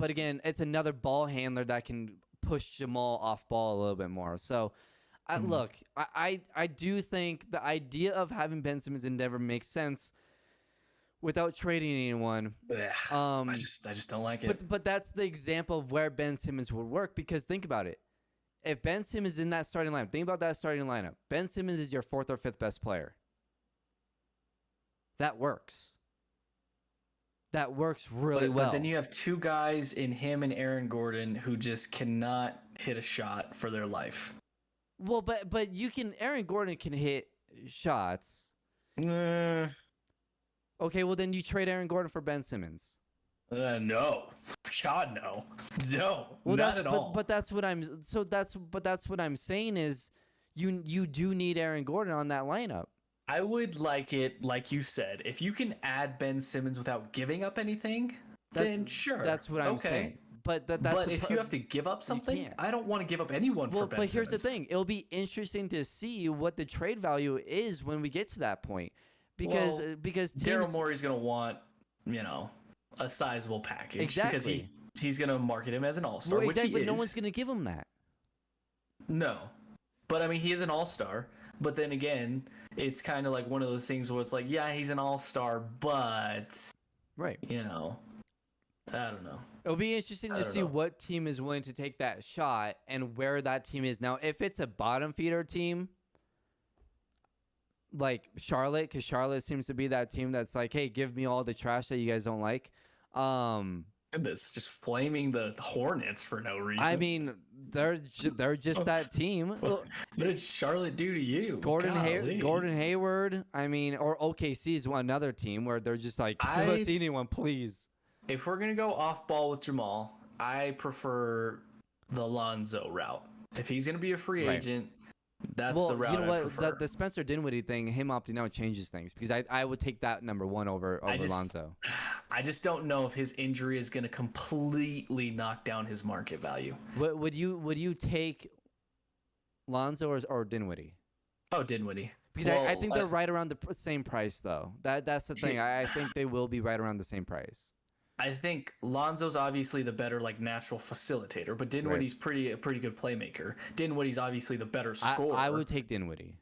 again, it's another ball handler that can push Jamal off ball a little bit more. So, look, I do think the idea of having Ben Simmons in Denver makes sense without trading anyone. I just don't like it. But that's the example of where Ben Simmons would work, because think about it. If Ben Simmons is in that starting lineup, think about that starting lineup. Ben Simmons is your 4th or 5th best player. That works. That works really well. But then you have two guys in him and Aaron Gordon who just cannot hit a shot for their life. Well, but you can. Aaron Gordon can hit shots. Okay, well then you trade Aaron Gordon for Ben Simmons. No, God no, well, not at all. But that's what I'm. So that's what I'm saying is, you do need Aaron Gordon on that lineup. I would like it, like you said, if you can add Ben Simmons without giving up anything, then sure. That's what I'm saying. But if you have to give up something, I don't want to give up anyone for Ben Simmons. But here's the thing. It'll be interesting to see what the trade value is when we get to that point. Because Daryl Morey's going to want, a sizable package. Exactly. Because he's going to market him as an all-star, well, exactly, which he is. No one's going to give him that. No. But, I mean, he is an all-star. But then again, it's kind of like one of those things where it's like, yeah, he's an all-star, but... Right. I don't know. It'll be interesting to see what team is willing to take that shot and where that team is. Now, if it's a bottom feeder team, like Charlotte, because Charlotte seems to be that team that's like, hey, give me all the trash that you guys don't like. Goodness, just flaming the Hornets for no reason. I mean, they're just that team. What did Charlotte do to you? Gordon Hayward. I mean, or OKC is another team where they're just like, give us anyone, please. If we're gonna go off ball with Jamal, I prefer the Lonzo route. If he's gonna be a free agent, that's the route I prefer. The Spencer Dinwiddie thing, him opting out changes things, because I would take that number one over Lonzo. I just don't know if his injury is gonna completely knock down his market value. Would you take Lonzo or Dinwiddie? Oh, Dinwiddie. Because I think they're right around the same price, though. That's the thing. I think they will be right around the same price. I think Lonzo's obviously the better natural facilitator, but Dinwiddie's a pretty good playmaker. Dinwiddie's obviously the better scorer. I would take Dinwiddie.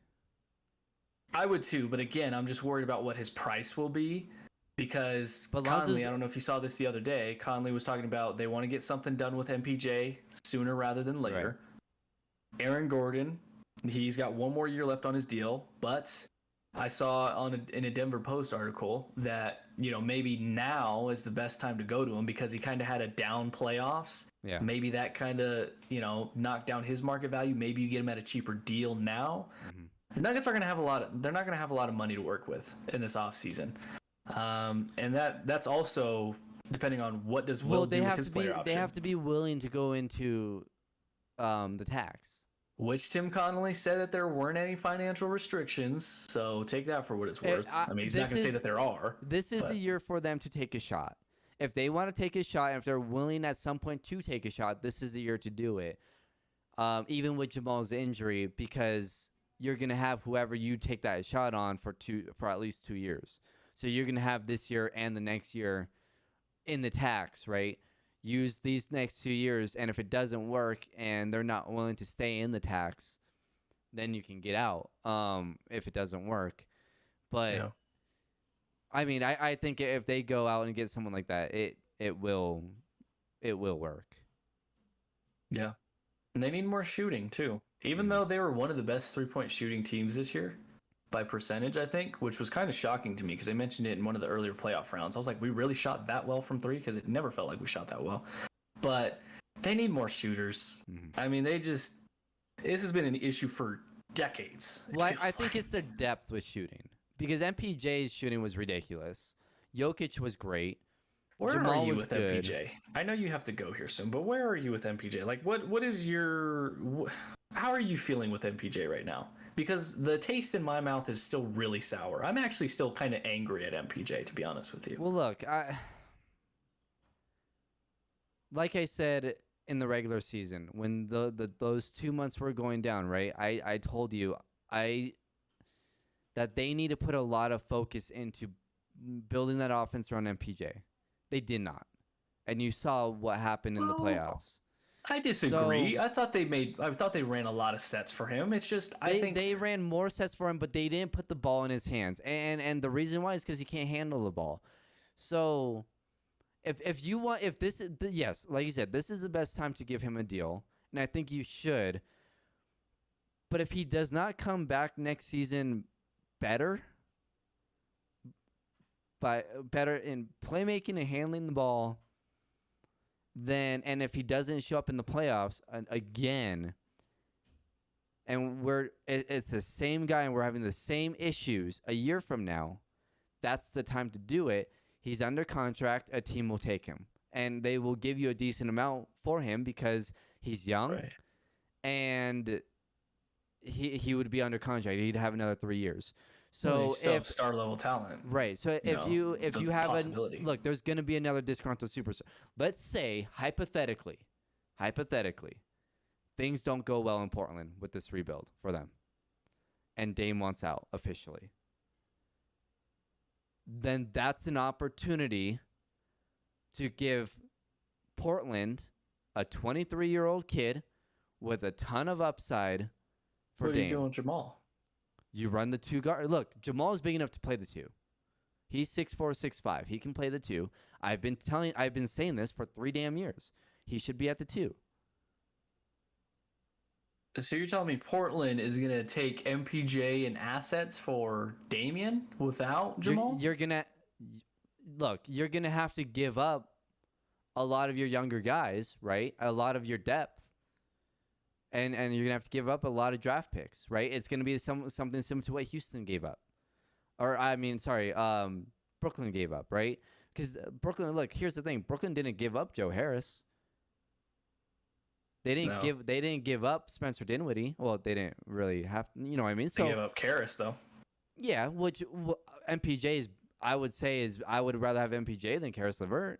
I would too, but again, I'm just worried about what his price will be, because Conley, I don't know if you saw this the other day, Conley was talking about they want to get something done with MPJ sooner rather than later. Right. Aaron Gordon, he's got one more year left on his deal, but I saw in a Denver Post article that, maybe now is the best time to go to him because he kind of had a down playoffs. Yeah. Maybe that kind of, knocked down his market value. Maybe you get him at a cheaper deal now. Mm-hmm. The Nuggets are going to have they're not going to have a lot of money to work with in this offseason. And that's also depending on what does Will do with his player option. They have to be willing to go into the tax. Which Tim Connolly said that there weren't any financial restrictions, so take that for what it's worth. I mean, he's not going to say that there are. This is the year for them to take a shot. If they want to take a shot, and if they're willing at some point to take a shot, this is the year to do it. Even with Jamal's injury, because you're going to have whoever you take that shot on for at least 2 years. So you're going to have this year and the next year in the tax, right? Use these next 2 years, and if it doesn't work and they're not willing to stay in the tax, then you can get out if it doesn't work. But I mean, I think if they go out and get someone like that, it will work. Yeah. And they need more shooting too. Even though they were one of the best 3-point shooting teams this year by percentage, I think, which was kind of shocking to me because they mentioned it in one of the earlier playoff rounds. I was like, we really shot that well from 3 because it never felt like we shot that well. But they need more shooters. I mean, this has been an issue for decades. Well, I think it's the depth with shooting because MPJ's shooting was ridiculous. Jokic was great. Where Jamal are you was with good. MPJ? I know you have to go here soon, but where are you with MPJ? Like, what is your? How are you feeling with MPJ right now? Because the taste in my mouth is still really sour. I'm actually still kind of angry at MPJ, to be honest with you. Well, look, like I said in the regular season, when those 2 months were going down, right? I told you that they need to put a lot of focus into building that offense around MPJ. They did not, and you saw what happened in the playoffs. I disagree. I thought they ran a lot of sets for him. It's just I think they ran more sets for him, but they didn't put the ball in his hands, and the reason why is because he can't handle the ball. So if this is yes, like you said, this is the best time to give him a deal, and I think you should. But if he does not come back next season better in playmaking and handling the ball, and if he doesn't show up in the playoffs again, and it's the same guy and we're having the same issues a year from now, that's the time to do it. He's under contract. A team will take him, and they will give you a decent amount for him because he's young, right. And he would be under contract. He'd have another 3 years. So if star level talent, right? So if you have look, there's going to be another disgruntled superstar. Let's say hypothetically, things don't go well in Portland with this rebuild for them, and Dame wants out officially. Then that's an opportunity to give Portland a 23-year-old kid with a ton of upside for Dame. What are you doing, Jamal? You run the 2 guard. Look, Jamal is big enough to play the 2. He's 6'4", 6'5". He can play the 2. I've been saying this for 3 damn years. He should be at the 2. So you're telling me Portland is going to take MPJ and assets for Damian without Jamal? You're going to have to give up a lot of your younger guys, right? A lot of your depth. And you're going to have to give up a lot of draft picks, right? It's going to be something similar to what Houston gave up. Brooklyn gave up, right? Because Brooklyn, look, here's the thing. Brooklyn didn't give up Joe Harris. They didn't give up Spencer Dinwiddie. Well, they didn't really have, you know what I mean? So they gave up Karras, though. Yeah, which MPJ is, I would rather have MPJ than Karis LeVert.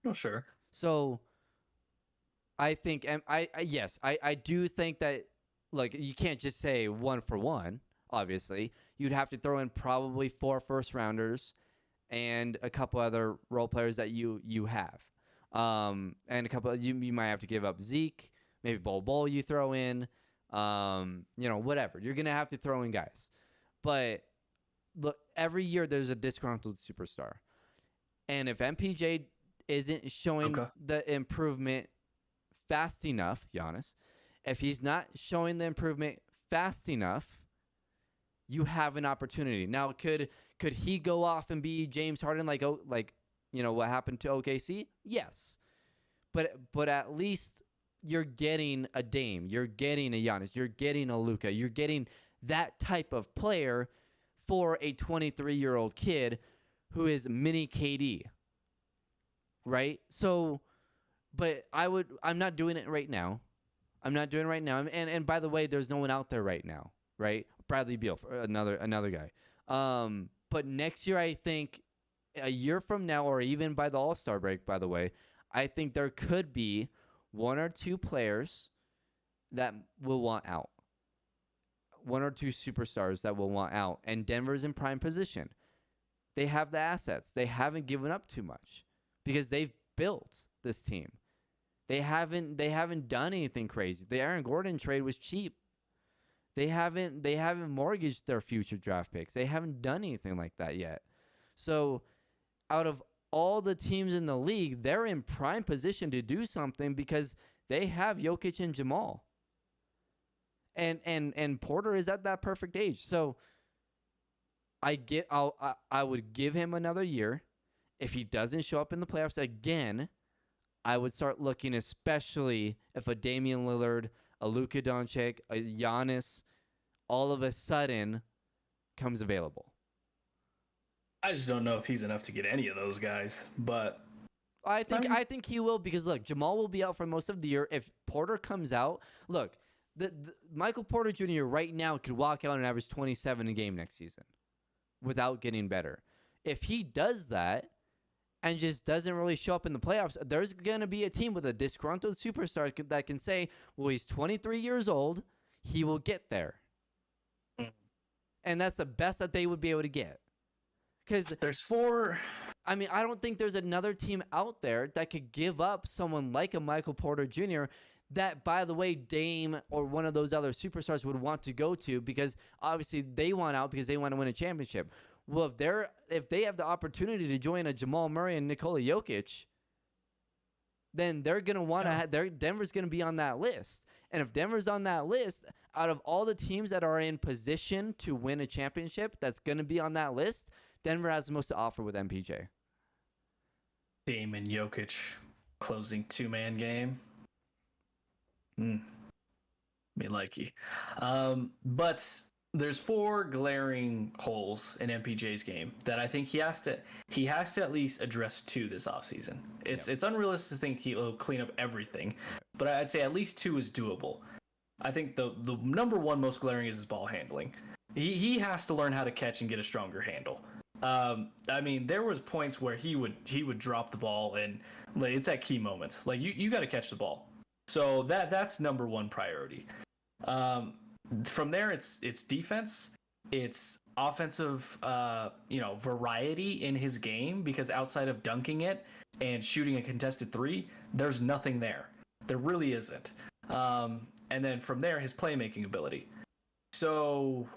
Oh, sure. So I think, I do think that, like, you can't just say 1 for 1, obviously. You'd have to throw in probably 4 first-rounders and a couple other role players that you have. And a couple, you might have to give up Zeke, maybe Bol you throw in, whatever. You're going to have to throw in guys. But look, every year there's a disgruntled superstar. And if MPJ isn't showing the improvement fast enough, Giannis, if he's not showing the improvement fast enough, you have an opportunity. Now, could he go off and be James Harden like what happened to OKC? Yes. But at least you're getting a Dame, you're getting a Giannis, you're getting a Luka, you're getting that type of player for a 23-year-old kid who is mini KD. Right? So, but I'm not doing it right now. And by the way, there's no one out there right now, right? Bradley Beal, another guy. But next year, I think a year from now, or even by the All-Star break, by the way, I think there could be 1 or 2 players that will want out. 1 or 2 superstars that will want out. And Denver's in prime position. They have the assets. They haven't given up too much because they've built this team. They haven't done anything crazy. The Aaron Gordon trade was cheap. They haven't mortgaged their future draft picks. They haven't done anything like that yet. So out of all the teams in the league, they're in prime position to do something because they have Jokic and Jamal. And Porter is at that perfect age. So I would give him another year. If he doesn't show up in the playoffs again, I would start looking, especially if a Damian Lillard, a Luka Doncic, a Giannis, all of a sudden comes available. I just don't know if he's enough to get any of those guys, but I think he will, because look, Jamal will be out for most of the year. If Porter comes out, look, the Michael Porter Jr. right now could walk out and average 27 a game next season without getting better. If he does that and just doesn't really show up in the playoffs, there's going to be a team with a disgruntled superstar that can say, well, he's 23 years old, he will get there. And that's the best that they would be able to get. Because there's 4. I mean, I don't think there's another team out there that could give up someone like a Michael Porter Jr. that, by the way, Dame or one of those other superstars would want to go to, because obviously they want out because they want to win a championship. Well, if they have the opportunity to join a Jamal Murray and Nikola Jokic, then they're going to want to Denver's going to be on that list. And if Denver's on that list, out of all the teams that are in position to win a championship that's going to be on that list, Denver has the most to offer with MPJ. Dame and Jokic closing 2-man game. Me likey. But there's 4 glaring holes in MPJ's game that I think he has to at least address 2 this offseason. It's unrealistic to think he'll clean up everything, but I'd say at least 2 is doable. I think the number 1 most glaring is his ball handling. He has to learn how to catch and get a stronger handle. I mean, there was points where he would drop the ball, and like, it's at key moments. Like you got to catch the ball. So that's number 1 priority. From there, it's defense, it's offensive, variety in his game, because outside of dunking it and shooting a contested 3, there's nothing there. There really isn't. And then from there, his playmaking ability. So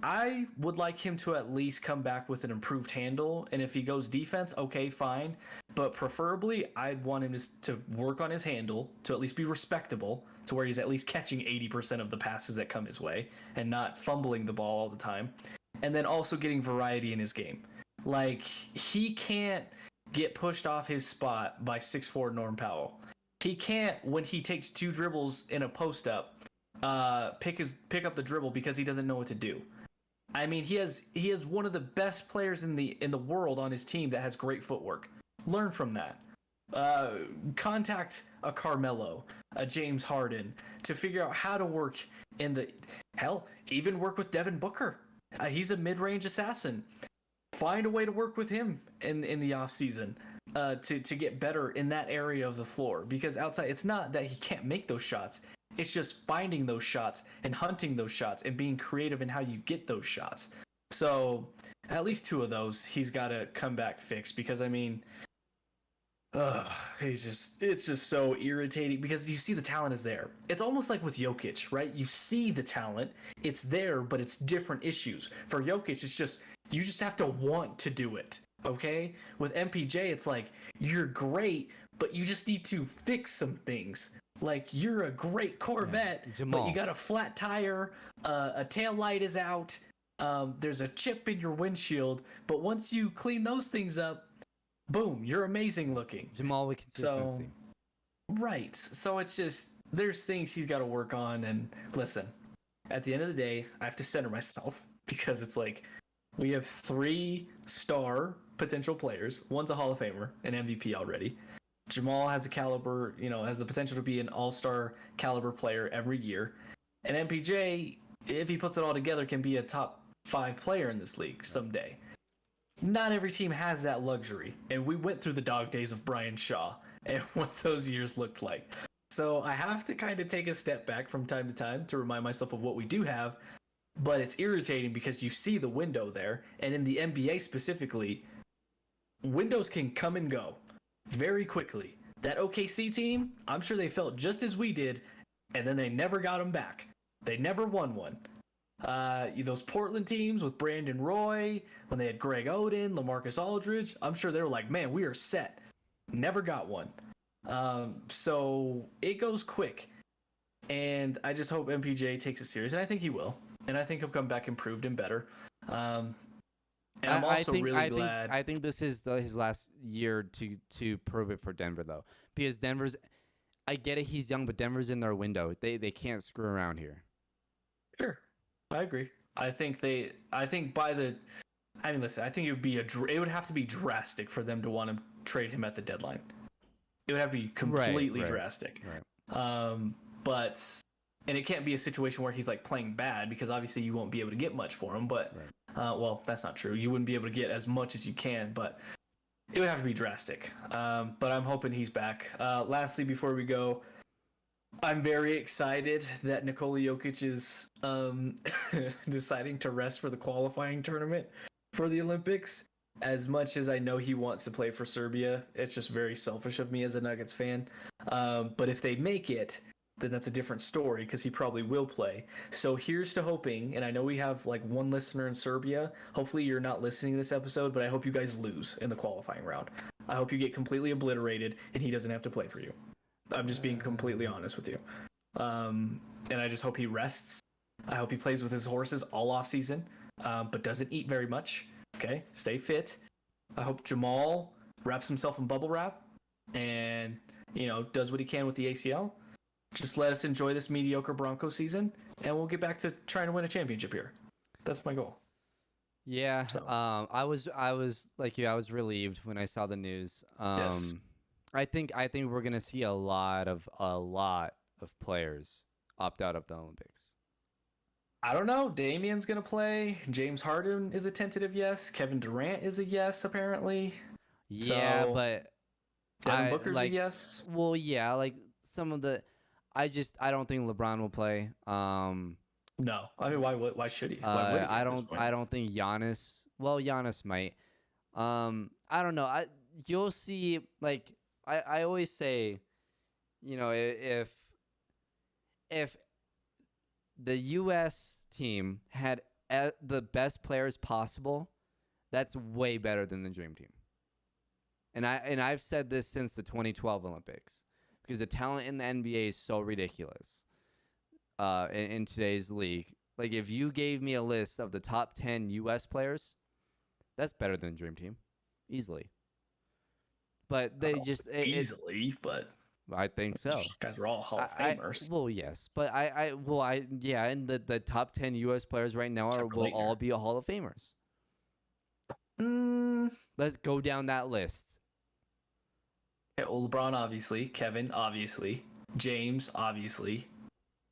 I would like him to at least come back with an improved handle, and if he goes defense, okay, fine. But preferably, I'd want him to work on his handle to at least be respectable, to where he's at least catching 80% of the passes that come his way and not fumbling the ball all the time. And then also getting variety in his game. Like, he can't get pushed off his spot by 6'4" Norm Powell. He can't, when he takes 2 dribbles in a post-up, pick up the dribble because he doesn't know what to do. I mean, he has one of the best players in the world on his team that has great footwork. Learn from that. Contact a Carmelo, a James Harden, to figure out how to work even work with Devin Booker. He's a mid-range assassin. Find a way to work with him in the offseason to get better in that area of the floor. Because outside, it's not that he can't make those shots. It's just finding those shots and hunting those shots and being creative in how you get those shots. So at least 2 of those he's got to come back fixed, because I mean, it's just so irritating, because you see the talent is there. It's almost like with Jokic, right? You see the talent, it's there, but it's different issues. For Jokic, it's just, you just have to want to do it. Okay? With MPJ, it's like, you're great, but you just need to fix some things. Like, you're a great Corvette, but you got a flat tire, a tail light is out, there's a chip in your windshield, but once you clean those things up, boom, you're amazing looking. Jamal with consistency. Right. So it's just, there's things he's got to work on. And listen, at the end of the day, I have to center myself, because it's like, we have 3 star potential players. One's a Hall of Famer, an MVP already. Jamal has the caliber, has the potential to be an all-star caliber player every year. And MPJ, if he puts it all together, can be a top 5 player in this league someday. Not every team has that luxury. And we went through the dog days of Brian Shaw and what those years looked like. So I have to kind of take a step back from time to time to remind myself of what we do have. But it's irritating because you see the window there. And in the NBA specifically, windows can come and go very quickly. That OKC team, I'm sure they felt just as we did, and then they never got them back. They never won one. Those Portland teams with Brandon Roy, when they had Greg Oden, LaMarcus Aldridge, I'm sure they were like, man, we are set. Never got one. So it goes quick. And I just hope MPJ takes it serious, and I think he will. And I think he'll come back improved and better. And I'm also really glad. I think this is his last year to prove it for Denver, though, because Denver's. I get it, he's young, but Denver's in their window. They can't screw around here. Sure, I agree. I think by the. I mean, listen. I think it would have to be drastic for them to want to trade him at the deadline. It would have to be completely drastic. Right. But and it can't be a situation where he's like playing bad, because obviously you won't be able to get much for him. But well, that's not true. You wouldn't be able to get as much as you can, but it would have to be drastic. But I'm hoping he's back. Lastly, before we go, I'm very excited that Nikola Jokic is deciding to rest for the qualifying tournament for the Olympics. As much as I know he wants to play for Serbia, it's just very selfish of me as a Nuggets fan. But if they make it, then that's a different story, because he probably will play. So here's to hoping, and I know we have like one listener in Serbia. Hopefully you're not listening to this episode, but I hope you guys lose in the qualifying round. I hope you get completely obliterated and he doesn't have to play for you. I'm just being completely honest with you. And I just hope he rests. I hope he plays with his horses all off season, but doesn't eat very much. Okay, stay fit. I hope Jamal wraps himself in bubble wrap and, does what he can with the ACL. Just let us enjoy this mediocre Broncos season, and we'll get back to trying to win a championship here. That's my goal. Yeah. So. I was like you. I was relieved when I saw the news. Yes. I think we're gonna see a lot of players opt out of the Olympics. I don't know. Damian's gonna play. James Harden is a tentative yes. Kevin Durant is a yes, apparently. Yeah, so, but Devin Booker's a yes. Well, yeah, like some of the. I don't think LeBron will play. No, I mean, why should he? Why would he I don't think Giannis. Well, Giannis might. I don't know. You'll see. Like I always say, if the U.S. team had the best players possible, that's way better than the Dream Team. And I've said this since the 2012 Olympics. Because the talent in the NBA is so ridiculous in today's league. Like, if you gave me a list of the top 10 U.S. players, that's better than Dream Team. Easily. But they but... I think so. These guys are all Hall of Famers. Well, yes. But and the top 10 U.S. players right now will all be Hall of Famers. Let's go down that list. Okay, well, LeBron, obviously. Kevin, obviously. James, obviously.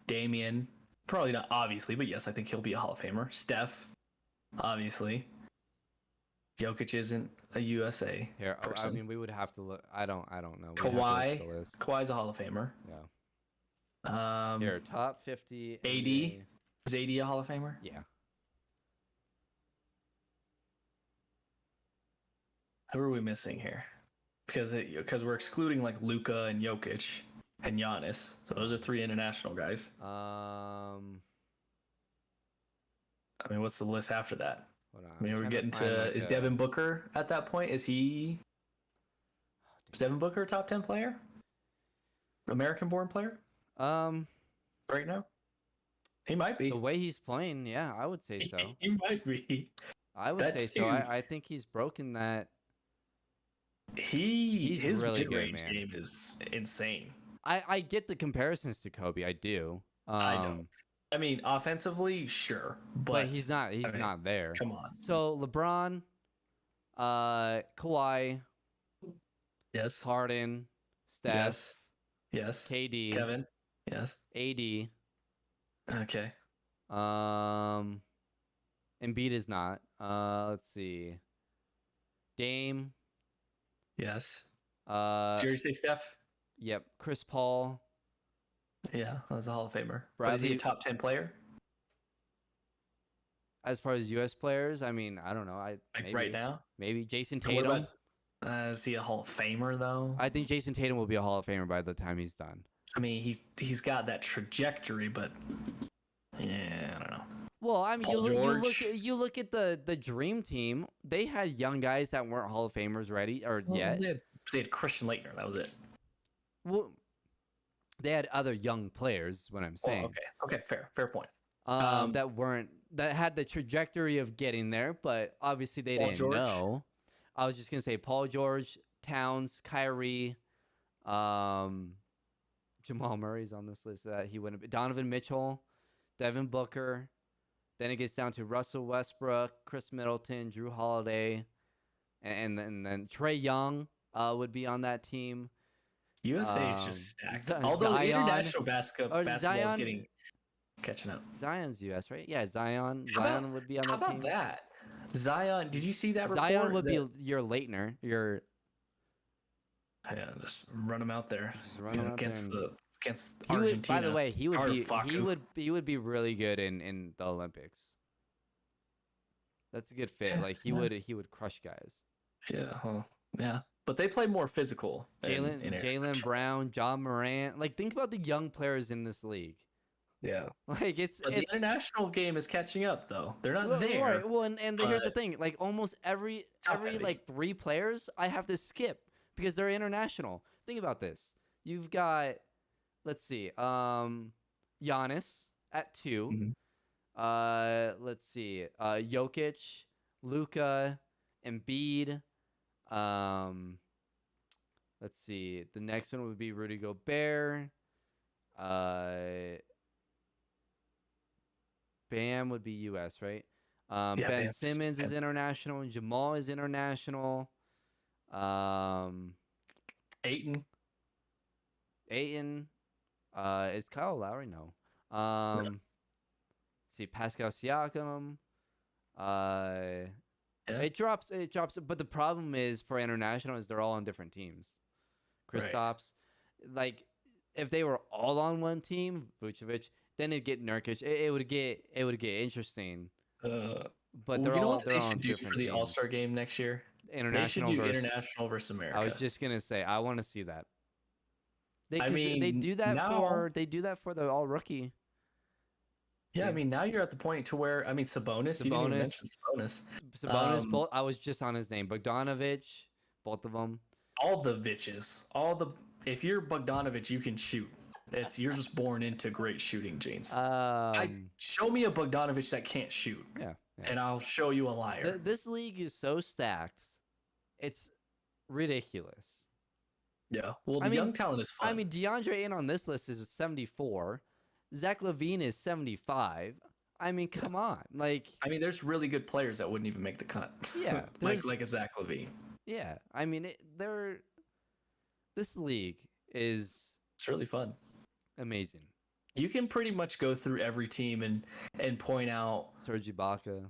Damian, probably not obviously, but yes, I think he'll be a Hall of Famer. Steph, obviously. Jokic isn't a USA person. I mean, we would have to look. I don't know. Kawhi's a Hall of Famer. Yeah. Here, top 50. AD. NBA. Is AD a Hall of Famer? Yeah. Who are we missing here? Because we're excluding like Luka and Jokic and Giannis. So those are three international guys. I mean, what's the list after that? I mean, we're getting to is Devin Booker at that point? Is Devin Booker a top 10 player? American-born player? Right now? He might be. The way he's playing, yeah, I would say so. He might be. I would say so. I think he's broken that. His really mid-range good, man. game is insane. I get the comparisons to Kobe. I do. I don't. I mean, offensively, sure, but he's not. He's not there. Come on. So LeBron, Kawhi, yes. Harden, Steph, yes. KD, Kevin, yes. AD. Okay. Embiid is not. Let's see. Dame. Yes. Did you already say Steph? Yep. Chris Paul. Yeah, that's a Hall of Famer. But is he a top 10 player? As far as U.S. players, I mean, I don't know. Maybe. Right now? Maybe Jason Tatum. Is he a Hall of Famer, though? I think Jason Tatum will be a Hall of Famer by the time he's done. I mean, he's got that trajectory, but yeah, I don't know. Well, I mean, you look at the Dream Team. They had young guys that weren't Hall of Famers yet. They had Christian Laettner. That was it. Well, they had other young players. Is what I'm Oh, saying. okay, fair point. Um, That had the trajectory of getting there, but obviously they Paul didn't George. know. I was just gonna say Paul George, Towns, Kyrie, um, Jamal Murray's on this list. That he wouldn't. Donovan Mitchell, Devin Booker. Then it gets down to Russell Westbrook, Chris Middleton, Drew Holiday, and then Trey Young would be on that team. USA is just stacked. Although Zion international or basketball is Zion. getting catching up. Zion's US, right? Yeah, Zion. How about Zion would be on how the about team. that? Zion, did you see that Zion report? would be your Leitner. Your Yeah, just run him out there. just run him out there. Against And against he would. Argentina. By the way, he would Or be. Facu. He would be really good in the Olympics. That's a good fit. Yeah, Like yeah. he would crush guys. Yeah, yeah. But they play more physical. Jalen Brown, John Morant. Like think about the young players in this league. Yeah. Like it's But the international game is catching up though. They're not well, there. Right. Well, and here's the thing. Like almost every heavy. like 3 players I have to skip because they're international. Think about this. You've got let's see. Giannis at 2. Let's see. Jokic, Luka, Embiid. Let's see. The next one would be Rudy Gobert. Bam would be U.S., right? Ben Bam's- Simmons is international. Jamal is international. Ayton. Ayton. Is Kyle Lowry? No. Let's see. Pascal Siakam. It drops. But the problem is for international is they're all on different teams. Kristaps, like if they were all on one team, Vucevic, then it'd get Nurkic. It would get interesting. But they're all they should do different for the teams. All-Star game next year? International they should do versus, international versus America. I was just gonna say I want to see that. They they do that for the all rookie. Yeah, I mean now you're at the point to where Sabonis. You didn't even mention Sabonis. Sabonis, I was just on his name. Bogdanovich, both of them. All the Vitches, if you're Bogdanovich, you can shoot. You're just born into great shooting genes. Show me a Bogdanovich that can't shoot. Yeah. And I'll show you a liar. This league is so stacked, it's ridiculous. Yeah. Well, young talent is fun. I mean, DeAndre Ayton on this list is 74. Zach LaVine is 75. I mean, come on. Like, there's really good players that wouldn't even make the cut. Yeah. like a Zach LaVine. Yeah. I mean, this league is... It's really fun. Amazing. You can pretty much go through every team and point out Serge Ibaka.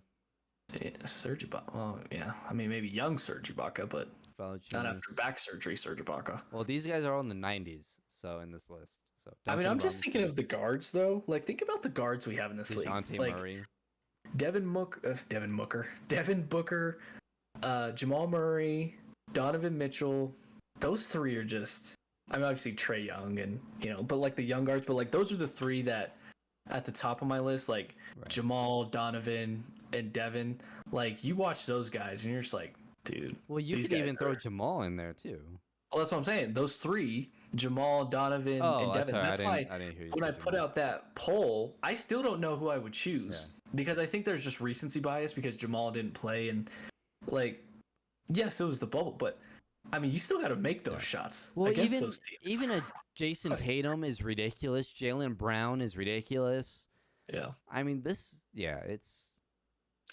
Yeah, Serge Ibaka. Well, yeah. Maybe young Serge Ibaka, but not after back surgery, Serge Ibaka. Well, these guys are all in the 90s, so in this list. So I'm just thinking of the guards though. Like, think about the guards we have in this league. Like Murray. Devin Booker, Jamal Murray, Donovan Mitchell. Those 3 are just. Obviously Trey Young and but like the young guards, but like those are the 3 that at the top of my list, like Jamal, Donovan, and Devin. Like you watch those guys and you're just like, dude. Well, you could even throw Jamal in there too. Well, that's what I'm saying. Those 3, Jamal, Donovan, and Devin. That's why when I put out that poll, I still don't know who I would choose because I think there's just recency bias because Jamal didn't play and like, yes, it was the bubble, but you still got to make those shots against those teams. Even a Jason Tatum is ridiculous. Jaylen Brown is ridiculous. Yeah.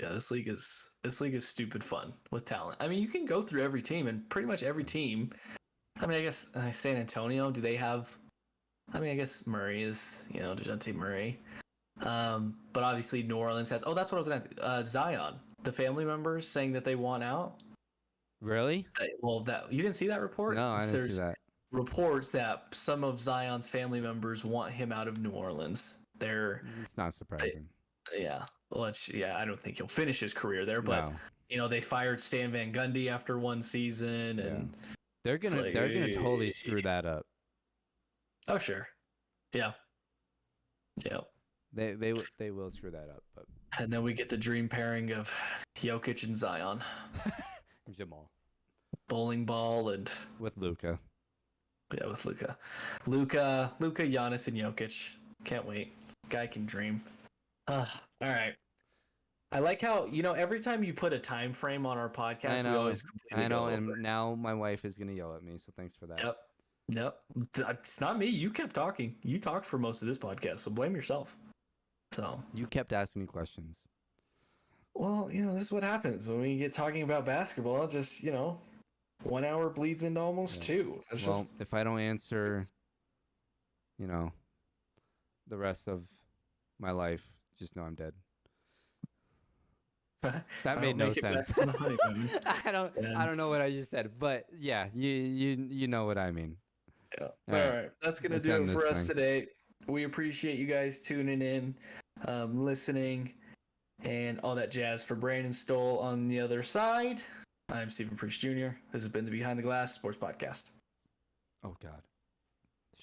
This league is stupid fun with talent. You can go through every team and pretty much every team. I guess San Antonio, do they have? I guess Murray is, DeJounte Murray. But obviously New Orleans has. Oh, that's what I was going to ask. Zion, the family members saying that they want out. Really? That you didn't see that report? No, I didn't see that. Reports that some of Zion's family members want him out of New Orleans. It's not surprising. I don't think he'll finish his career there, but they fired Stan Van Gundy after 1 season, and they're gonna totally screw that up. Oh sure, yeah. They will screw that up, but and then we get the dream pairing of Jokic and Zion. Jamal. Bowling ball and with Luka. Yeah, with Luka, Giannis, and Jokic. Can't wait. Guy can dream. All right. I like how every time you put a time frame on our podcast, we always completely go over. and now my wife is gonna yell at me, so thanks for that. Yep. It's not me. You kept talking. You talked for most of this podcast, so blame yourself. So you kept asking me questions. Well, this is what happens when we get talking about basketball. Just 1 hour bleeds into almost 2. Well, if I don't answer, the rest of my life, just know I'm dead. That made no sense. I don't know what I just said, but yeah, you know what I mean. Yeah. All right. That's gonna do it for us today. We appreciate you guys tuning in, listening, and all that jazz. For Brandon Stoll on the other side, I'm Stephen Priest Jr. This has been the Behind the Glass Sports Podcast. Oh God.